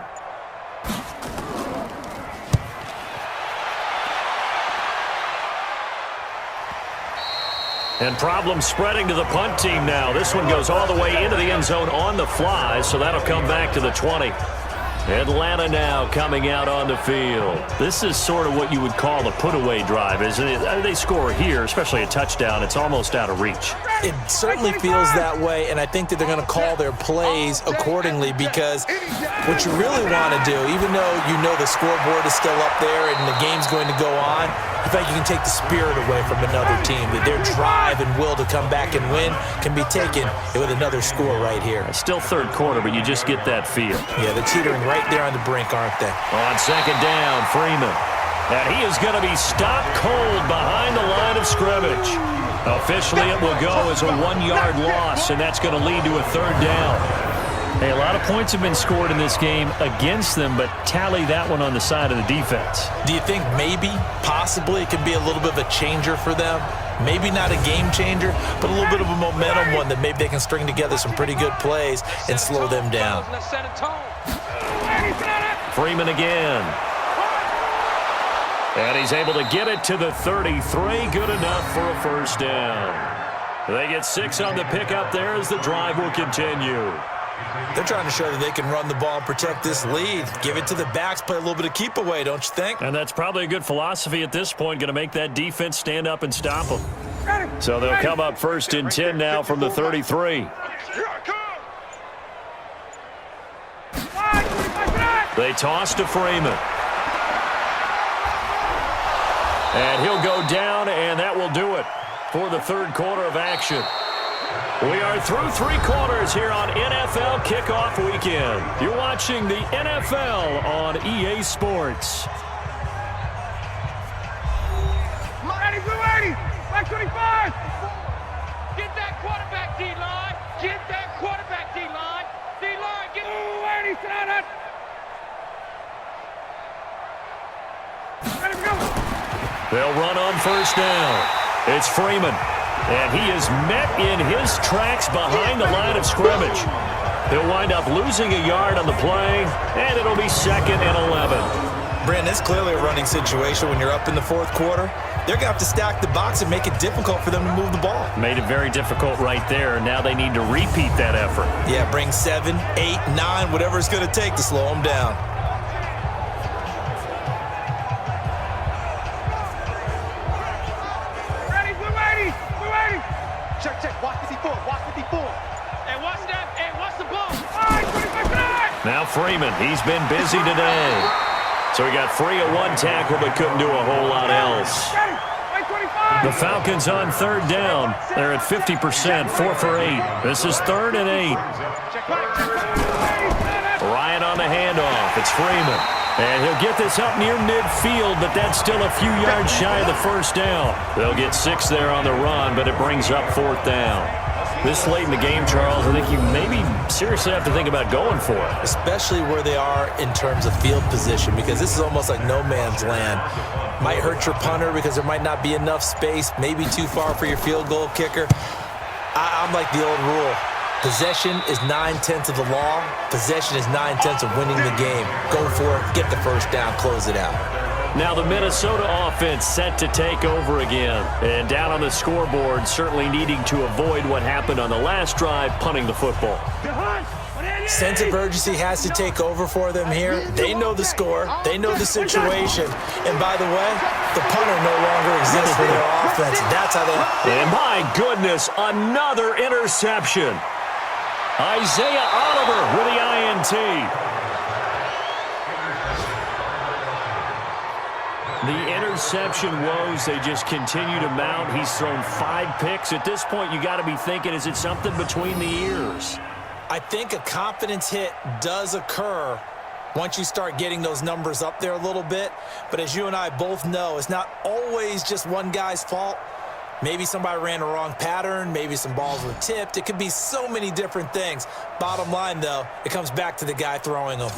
And problems spreading to the punt team now. This one goes all the way into the end zone on the fly, so that'll come back to the 20. Atlanta now coming out on the field. This is sort of what you would call a put-away drive, isn't it? They score here, especially a touchdown. It's almost out of reach. It certainly feels that way, and I think that they're going to call their plays accordingly because what you really want to do, even though you know the scoreboard is still up there and the game's going to go on, I think you can take the spirit away from another team, that their drive and will to come back and win can be taken with another score right here. It's still third quarter, but you just get that feel. Yeah, they're teetering right there on the brink, aren't they? On second down, Freeman. And he is going to be stopped cold behind the line of scrimmage. Officially, it will go as a 1-yard loss, and that's going to lead to a third down. Hey, a lot of points have been scored in this game against them, but tally that one on the side of the defense. Do you think maybe, possibly, it could be a little bit of a changer for them? Maybe not a game changer, but a little bit of a momentum one that maybe they can string together some pretty good plays and slow them down. Freeman again. And he's able to get it to the 33. Good enough for a first down. They get 6 on the pickup there as the drive will continue. They're trying to show that they can run the ball and protect this lead. Give it to the backs, play a little bit of keep away, don't you think? And that's probably a good philosophy at this point, going to make that defense stand up and stop them. So they'll come up first and 10 now from the 33. They toss to Freeman. And he'll go down, and that will do it for the third quarter of action. We are through 3 quarters here on NFL Kickoff Weekend. You're watching the NFL on EA Sports. Ready, blue 80, back 25. Get that quarterback, D-line. Get that quarterback, D-line. D-line, get blue 80, sit on it. Ready, go. They'll run on first down. It's Freeman. And he is met in his tracks behind the line of scrimmage. He'll wind up losing a yard on the play, and it'll be 2nd and 11. Brandon, it's clearly a running situation when you're up in the fourth quarter. They're going to have to stack the box and make it difficult for them to move the ball. Made it very difficult right there. Now they need to repeat that effort. Yeah, bring 7, 8, 9, whatever it's going to take to slow them down. Now Freeman, he's been busy today. So he got free of 1 tackle but couldn't do a whole lot else. The Falcons on third down. They're at 50%, 4 for 8. This is 3rd and 8. Ryan on the handoff. It's Freeman. And he'll get this up near midfield, but that's still a few yards shy of the first down. They'll get 6 there on the run, but it brings up 4th down. This late in the game, Charles, I think you maybe seriously have to think about going for it. Especially where they are in terms of field position, because this is almost like no man's land. Might hurt your punter because there might not be enough space, maybe too far for your field goal kicker. I'm like the old rule. Possession is 9/10 of the law. Possession is 9/10 of winning the game. Go for it, get the first down, close it out. Now the Minnesota offense set to take over again. And down on the scoreboard, certainly needing to avoid what happened on the last drive, punting the football. Sense of urgency has to take over for them here. They know the score. They know the situation. And by the way, the punter no longer exists for their offense. That's how they... And my goodness, another interception. Isaiah Oliver with the INT. The interception woes, they just continue to mount. He's thrown 5 picks. At this point, you got to be thinking, is it something between the ears? I think a confidence hit does occur once you start getting those numbers up there a little bit. But as you and I both know, it's not always just one guy's fault. Maybe somebody ran a wrong pattern. Maybe some balls were tipped. It could be so many different things. Bottom line, though, it comes back to the guy throwing them.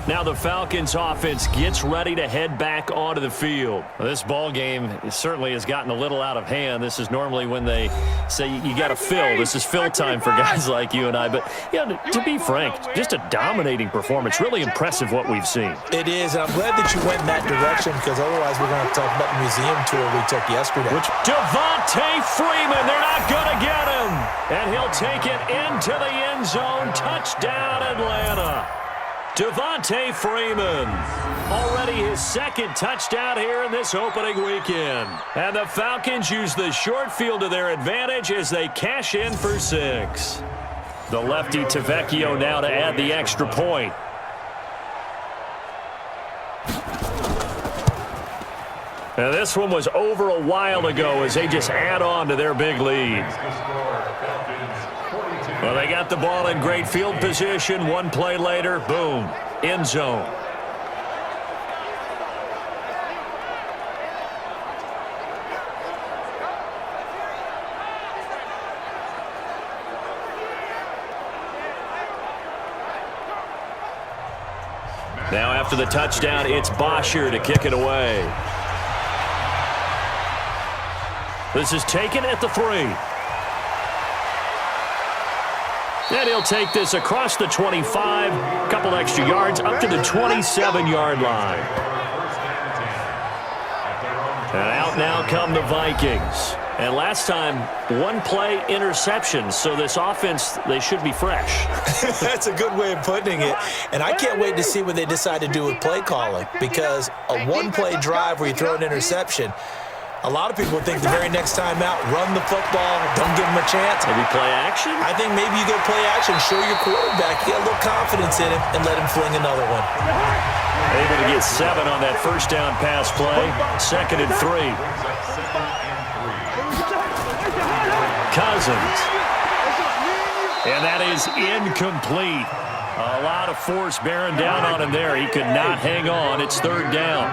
Now the Falcons offense gets ready to head back onto the field. This ball game certainly has gotten a little out of hand. This is normally when they say you got to fill. This is fill time for guys like you and I. But, yeah, to be frank, just a dominating performance. Really impressive what we've seen. It is, and I'm glad that you went in that direction because otherwise we're going to have to talk about the museum tour we took yesterday. Devontae Devontae Freeman. They're not going to get him. And he'll take it into the end zone. Touchdown, Atlanta. Devontae Freeman. Already his second touchdown here in this opening weekend. And the Falcons use the short field to their advantage as they cash in for 6. The lefty Tavecchio now to add the extra point. Now this one was over a while ago as they just add on to their big lead. Well, they got the ball in great field position. One play later, boom, end zone. Now after the touchdown, it's Bosher to kick it away. This is taken at the 3. And he'll take this across the 25, a couple extra yards, up to the 27-yard line. And out now come the Vikings. And last time, one play interception, so this offense, they should be fresh. That's a good way of putting it. And I can't wait to see what they decide to do with play calling, because a one-play drive where you throw an interception, a lot of people think the very next time out, run the football, don't give them a chance. Maybe play action? I think maybe you go play action, show your quarterback, get a little confidence in him, and let him fling another one. Able to get 7 on that first down pass play. 2nd and 3. Cousins. And that is incomplete. A lot of force bearing down on him there. He could not hang on. It's 3rd down.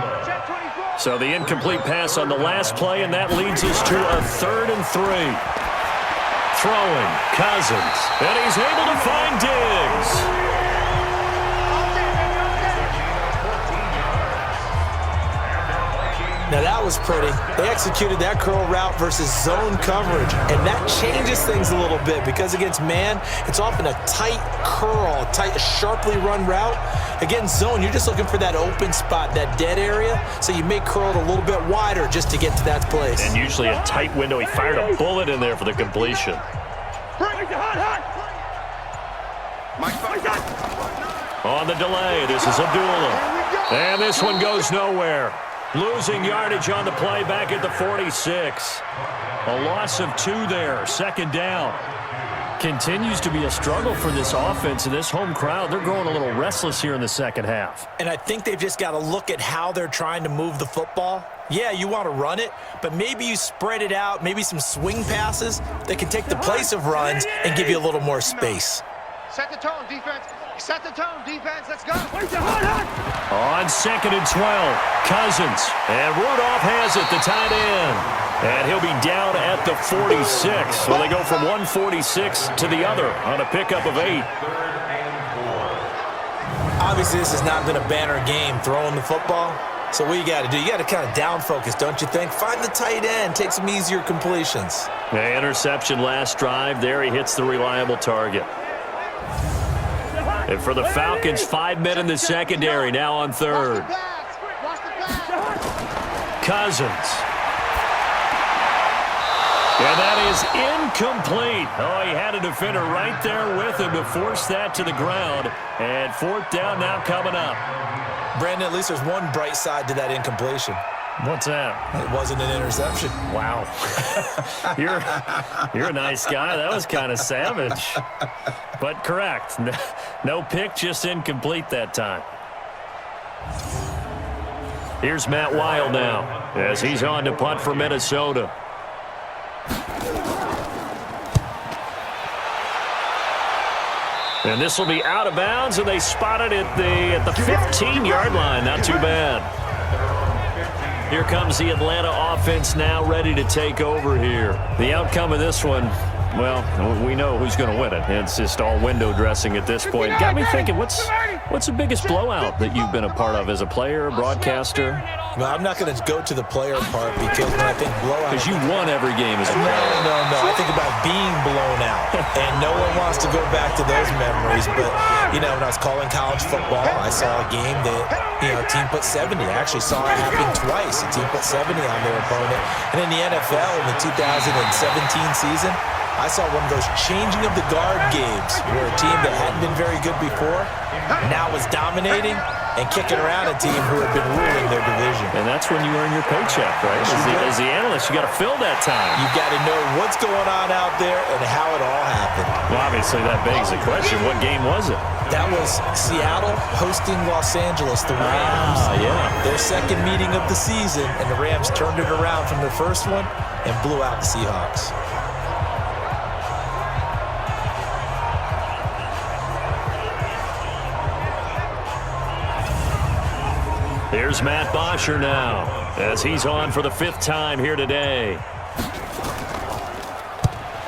So the incomplete pass on the last play, and that leads us to a 3rd and 3. Throwing, Cousins, and he's able to find Diggs. Now that was pretty. They executed that curl route versus zone coverage, and that changes things a little bit because against man, it's often a tight curl, tight, sharply run route. Against zone, you're just looking for that open spot, that dead area, so you may curl it a little bit wider just to get to that place. And usually a tight window. He fired a bullet in there for the completion. On the delay, this is Abdullah. And this one goes nowhere. Losing yardage on the play back at the 46. A loss of 2 there, 2nd down. Continues to be a struggle for this offense and this home crowd. They're growing a little restless here in the second half. And I think they've just got to look at how they're trying to move the football. Yeah, you want to run it, but maybe you spread it out, maybe some swing passes that can take the place of runs and give you a little more space. Set the tone, defense. Set the tone, defense. Let's go. On 2nd and 12, Cousins. And Rudolph has it, the tight end. And he'll be down at the 46. So they go from 146 to the other on a pickup of 8. Obviously, this has not been a banner game throwing the football. So what you got to do, you got to kind of down focus, don't you think? Find the tight end, take some easier completions. The interception last drive there. He hits the reliable target. And for the Falcons, 5 men in the secondary, now on 3rd. Cousins. And that is incomplete. Oh, he had a defender right there with him to force that to the ground. And 4th down now coming up. Brandon, at least there's one bright side to that incompletion. What's that? It wasn't an interception. Wow. You're a nice guy. That was kind of savage. But correct. No pick, just incomplete that time. Here's Matt Weil now as he's on to punt for Minnesota. And this will be out of bounds, and they spot it at the 15-yard line. Not too bad. Here comes the Atlanta offense now ready to take over here. The outcome of this one, well, we know who's going to win it. It's just all window dressing at this point. Got me thinking, what's the biggest blowout that you've been a part of as a player, broadcaster? Well, I'm not going to go to the player part because when I think blowout... Because you won every game as a player. No. I think about being blown out. And no one wants to go back to those memories. But, when I was calling college football, I saw a game that, a team put 70. I actually saw it happen twice. A team put 70 on their opponent. And in the NFL, in the 2017 season, I saw one of those changing of the guard games where a team that hadn't been very good before now was dominating and kicking around a team who had been ruling their division. And that's when you earn your paycheck, right? As the analyst, you got to fill that time. You've got to know what's going on out there and how it all happened. Well, obviously, that begs the question, what game was it? That was Seattle hosting Los Angeles, the Rams. Yeah. Their second meeting of the season, and the Rams turned it around from their first one and blew out the Seahawks. Here's Matt Bosher now, as he's on for the 5th time here today.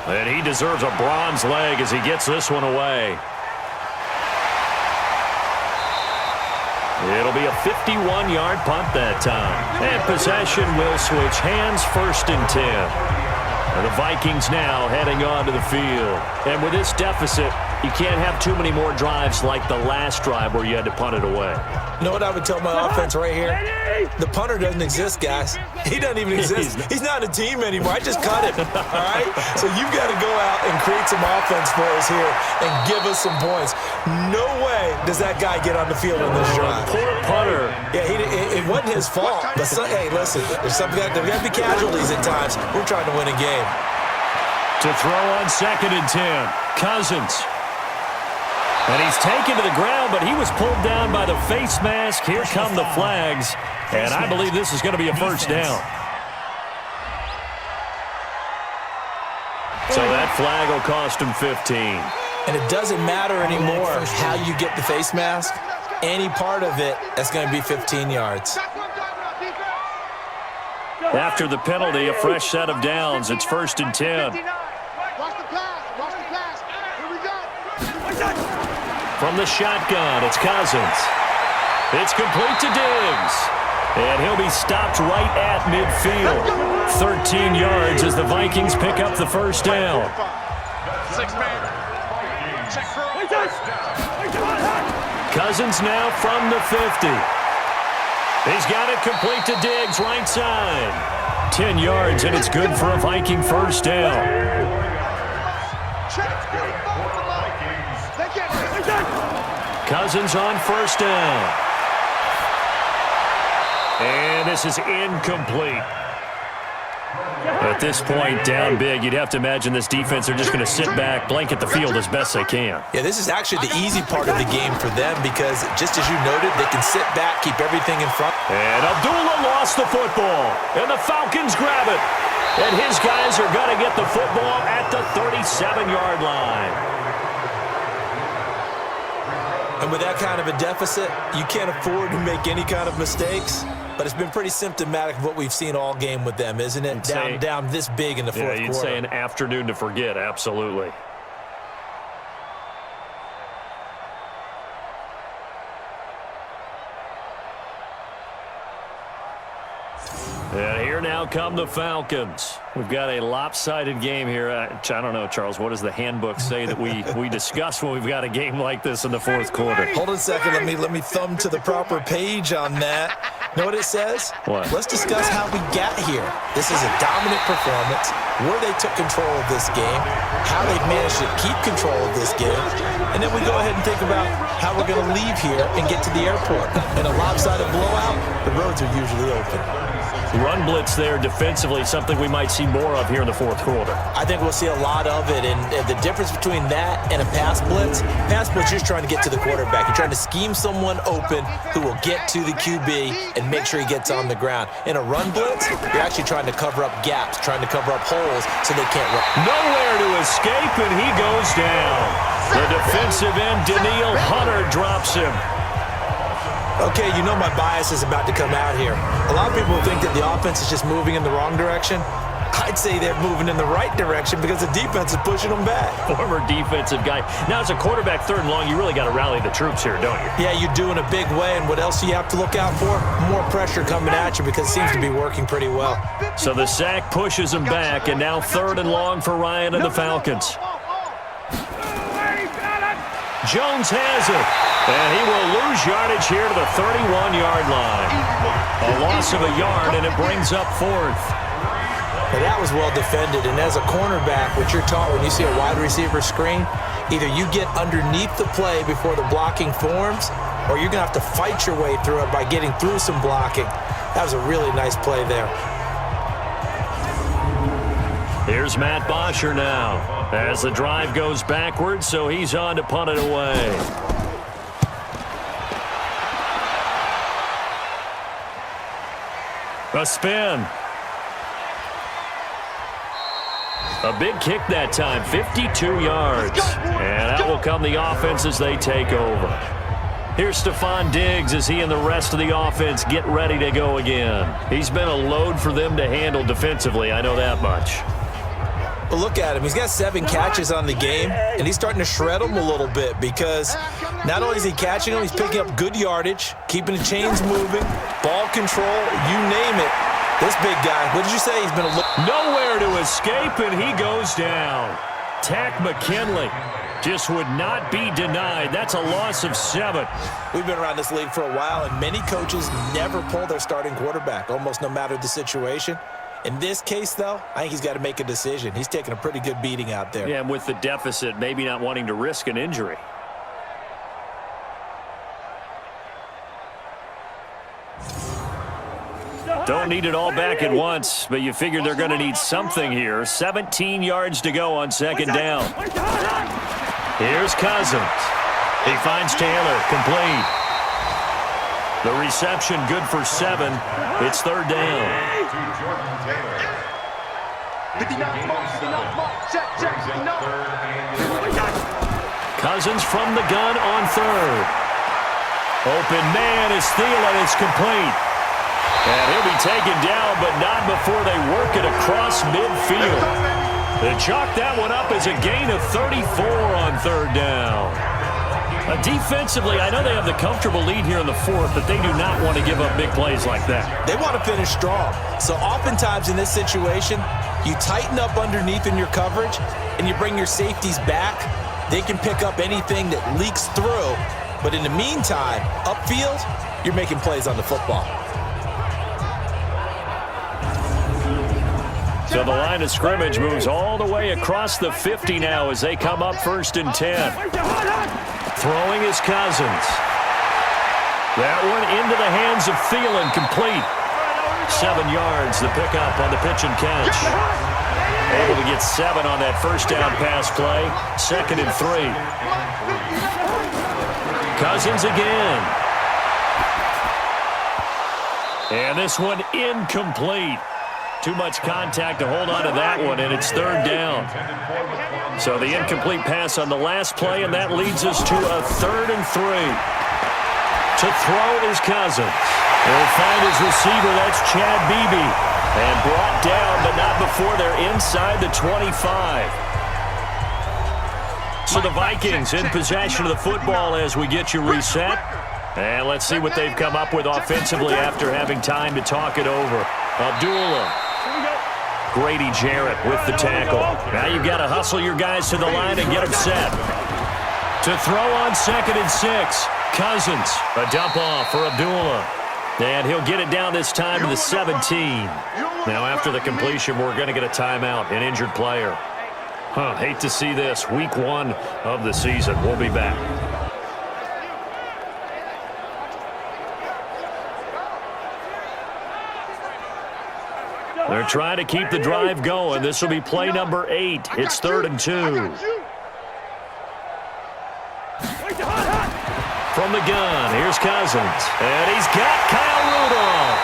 And he deserves a bronze leg as he gets this one away. It'll be a 51-yard punt that time. And possession will switch hands, 1st and 10. And the Vikings now heading onto the field. And with this deficit, you can't have too many more drives like the last drive where you had to punt it away. You know what I would tell my offense right here? The punter doesn't exist, guys. He doesn't even exist. He's not a team anymore. I just cut him, all right? So you've got to go out and create some offense for us here and give us some points. No way does that guy get on the field in this drive. Poor punter. Yeah, it wasn't his fault. But hey, listen, there's got to be casualties at times. We're trying to win a game. To throw on 2nd and 10, Cousins. And he's taken to the ground, but he was pulled down by the face mask. Here come the flags, and I believe this is going to be a 1st down. So that flag will cost him 15. And it doesn't matter anymore how you get the face mask. Any part of it, that's going to be 15 yards. After the penalty, a fresh set of downs. It's 1st and 10. From the shotgun, it's Cousins. It's complete to Diggs. And he'll be stopped right at midfield. 13 yards as the Vikings pick up the 1st down. 6-man. Check for Cousins now from the 50. He's got it complete to Diggs, right side. 10 yards, and it's good for a Viking 1st down. Cousins on 1st down. And this is incomplete. At this point, down big, you'd have to imagine this defense, they're just going to sit back, blanket the field as best they can. Yeah, this is actually the easy part of the game for them because, just as you noted, they can sit back, keep everything in front. And Abdullah lost the football, and the Falcons grab it. And his guys are going to get the football at the 37-yard line. And with that kind of a deficit, you can't afford to make any kind of mistakes. But it's been pretty symptomatic of what we've seen all game with them, isn't it? Down this big in the fourth quarter. You'd say an afternoon to forget, absolutely. And here now come the Falcons. We've got a lopsided game here. I don't know, Charles, what does the handbook say that we discuss when we've got a game like this in the fourth quarter? Hold on a second. Let me thumb to the proper page on that. Know what it says? What? Let's discuss how we got here. This is a dominant performance, where they took control of this game, how they've managed to keep control of this game, and then we go ahead and think about how we're going to leave here and get to the airport. In a lopsided blowout, the roads are usually open. Run blitz there defensively, something we might see more of here in the fourth quarter. I think we'll see a lot of it, and the difference between that and a pass blitz, you're just trying to get to the quarterback. You're trying to scheme someone open who will get to the QB and make sure he gets on the ground. In a run blitz, you're actually trying to cover up gaps, trying to cover up holes so they can't run. Nowhere to escape, and he goes down. The defensive end, Daniil Hunter, drops him. Okay, you know my bias is about to come out here. A lot of people think that the offense is just moving in the wrong direction. I'd say they're moving in the right direction because the defense is pushing them back. Former defensive guy. Now, as a quarterback, 3rd and long, you really got to rally the troops here, don't you? Yeah, you do in a big way, and what else do you have to look out for? More pressure coming at you because it seems to be working pretty well. So the sack pushes him back, and now 3rd and long for Ryan and the Falcons. Jones has it, and he will lose yardage here to the 31-yard line. A loss of a yard, and it brings up 4th. Now that was well defended, and as a cornerback, what you're taught when you see a wide receiver screen, either you get underneath the play before the blocking forms, or you're going to have to fight your way through it by getting through some blocking. That was a really nice play there. Here's Matt Bosher now as the drive goes backwards, so he's on to punt it away. A spin. A big kick that time, 52 yards. And that will come the offense as they take over. Here's Stephon Diggs as he and the rest of the offense get ready to go again. He's been a load for them to handle defensively, I know that much. But look at him. He's got 7 catches on the game, and he's starting to shred them a little bit because not only is he catching them, he's picking up good yardage, keeping the chains moving, ball control, you name it. This big guy, what did you say? He's been nowhere to escape, and he goes down. Tack McKinley just would not be denied. That's a loss of 7. We've been around this league for a while, and many coaches never pull their starting quarterback, almost no matter the situation. In this case, though, I think he's got to make a decision. He's taking a pretty good beating out there. Yeah, and with the deficit, maybe not wanting to risk an injury. Don't need it all back at once, but you figure they're going to need something here. 17 yards to go on 2nd down. Here's Cousins. He finds Taylor, complete. The reception good for 7. It's 3rd down. Cousins from the gun on 3rd. Open man is Thielen. It's complete. And he'll be taken down, but not before they work it across midfield. They chalk that one up as a gain of 34 on 3rd down. Defensively, I know they have the comfortable lead here in the 4th, but they do not want to give up big plays like that. They want to finish strong. So oftentimes in this situation, you tighten up underneath in your coverage, and you bring your safeties back. They can pick up anything that leaks through. But in the meantime, upfield, you're making plays on the football. So the line of scrimmage moves all the way across the 50 now as they come up 1st and 10. Throwing is Cousins. That one into the hands of Thielen, complete. 7 yards, the pickup on the pitch and catch. Able to get 7 on that 1st down pass play. 2nd and 3. Cousins again. And this one incomplete. Too much contact to hold on to that one, and it's 3rd down. So the incomplete pass on the last play, and that leads us to a 3rd and 3. To throw is Cousins. He'll find his receiver, that's Chad Beebe. And brought down, but not before they're inside the 25. So the Vikings in possession of the football as we get you reset. And let's see what they've come up with offensively after having time to talk it over. Abdullah. Grady Jarrett with the tackle. Now you've got to hustle your guys to the line and get them set. To throw on 2nd and 6. Cousins. A dump off for Abdullah. And he'll get it down this time to the 17. Now after the completion, we're going to get a timeout, an injured player. Hate to see this. Week 1 of the season. We'll be back. They're trying to keep the drive going. This will be play number 8. It's 3rd and 2. From the gun, here's Cousins. And he's got Kyle Rudolph.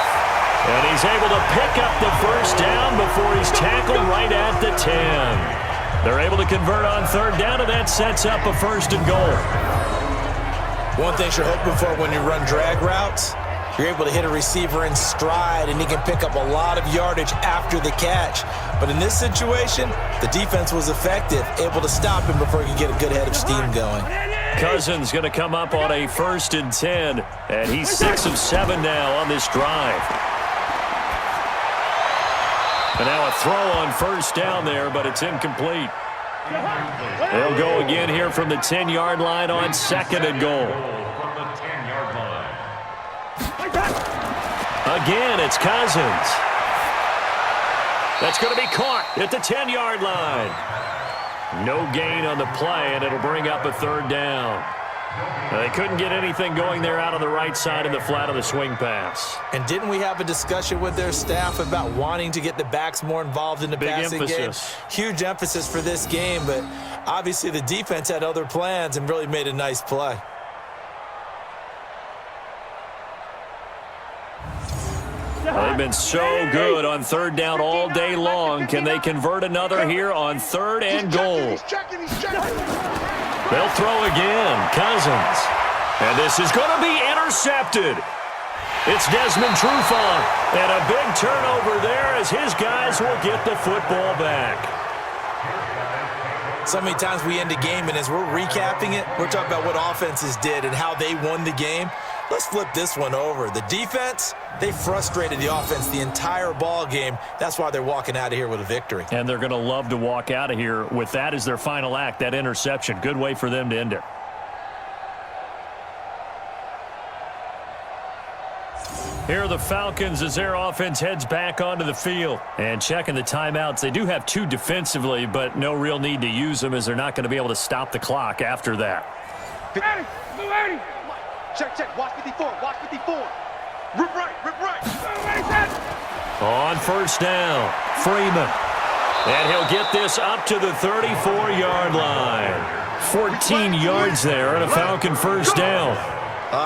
And he's able to pick up the 1st down before he's tackled right at the 10. They're able to convert on 3rd down, and that sets up a 1st and goal. One thing you're hoping for when you run drag routes, You're able to hit a receiver in stride, and he can pick up a lot of yardage after the catch. But in this situation, the defense was effective, able to stop him before he could get a good head of steam going. Cousins going to come up on a 1st and 10, and he's 6 of 7 now on this drive. And now a throw on 1st down there, but it's incomplete. They'll go again here from the 10-yard line on 2nd and goal. From the 10-yard line. Again, it's Cousins. That's going to be caught at the 10-yard line. No gain on the play, and it'll bring up a 3rd down. They couldn't get anything going there out on the right side of the flat of the swing pass. And didn't we have a discussion with their staff about wanting to get the backs more involved in the passing game? Huge emphasis for this game, but obviously the defense had other plans and really made a nice play. They've been so good on 3rd down all day long. Can they convert another here on 3rd and goal? They'll throw again. Cousins. And this is going to be intercepted. It's Desmond Trufant. And a big turnover there as his guys will get the football back. So many times we end a game, and as we're recapping it, we're talking about what offenses did and how they won the game. Let's flip this one over. The defense, they frustrated the offense the entire ball game. That's why they're walking out of here with a victory. And they're going to love to walk out of here with that as their final act, that interception. Good way for them to end it. Here are the Falcons as their offense heads back onto the field. And checking the timeouts. They do have 2 defensively, but no real need to use them as they're not going to be able to stop the clock after that. Check, check. Watch 54. Watch 54. Rip right. Rip right. On 1st down, Freeman. And he'll get this up to the 34-yard line. 14 yards there and a Falcon 1st down.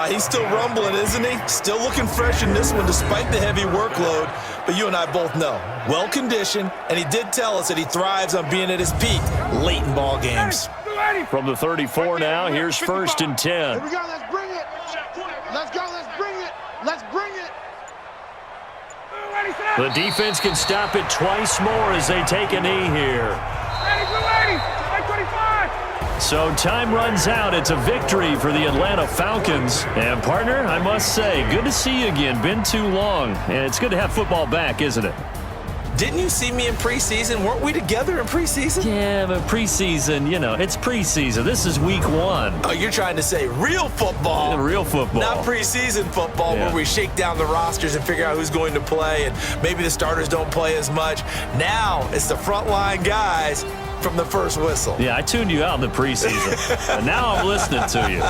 He's still rumbling, isn't he? Still looking fresh in this one despite the heavy workload. But you and I both know, well-conditioned, and he did tell us that he thrives on being at his peak late in ball games. From the 34 now, here's 1st and 10. Here we go. Let's bring it. Let's go. Let's bring it. Let's bring it. The defense can stop it twice more as they take a knee here. So time runs out. It's a victory for the Atlanta Falcons. And, partner, I must say, good to see you again. Been too long. And it's good to have football back, isn't it? Didn't you see me in preseason? Weren't we together in preseason? Yeah, but preseason, you know, it's preseason. This is week 1. Oh, you're trying to say real football. Yeah, real football. Not preseason football where we shake down the rosters and figure out who's going to play, and maybe the starters don't play as much. Now it's the frontline guys from the first whistle. Yeah, I tuned you out in the preseason. And now I'm listening to you.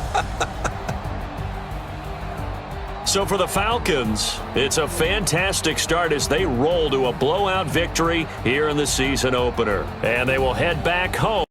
So for the Falcons, it's a fantastic start as they roll to a blowout victory here in the season opener. And they will head back home.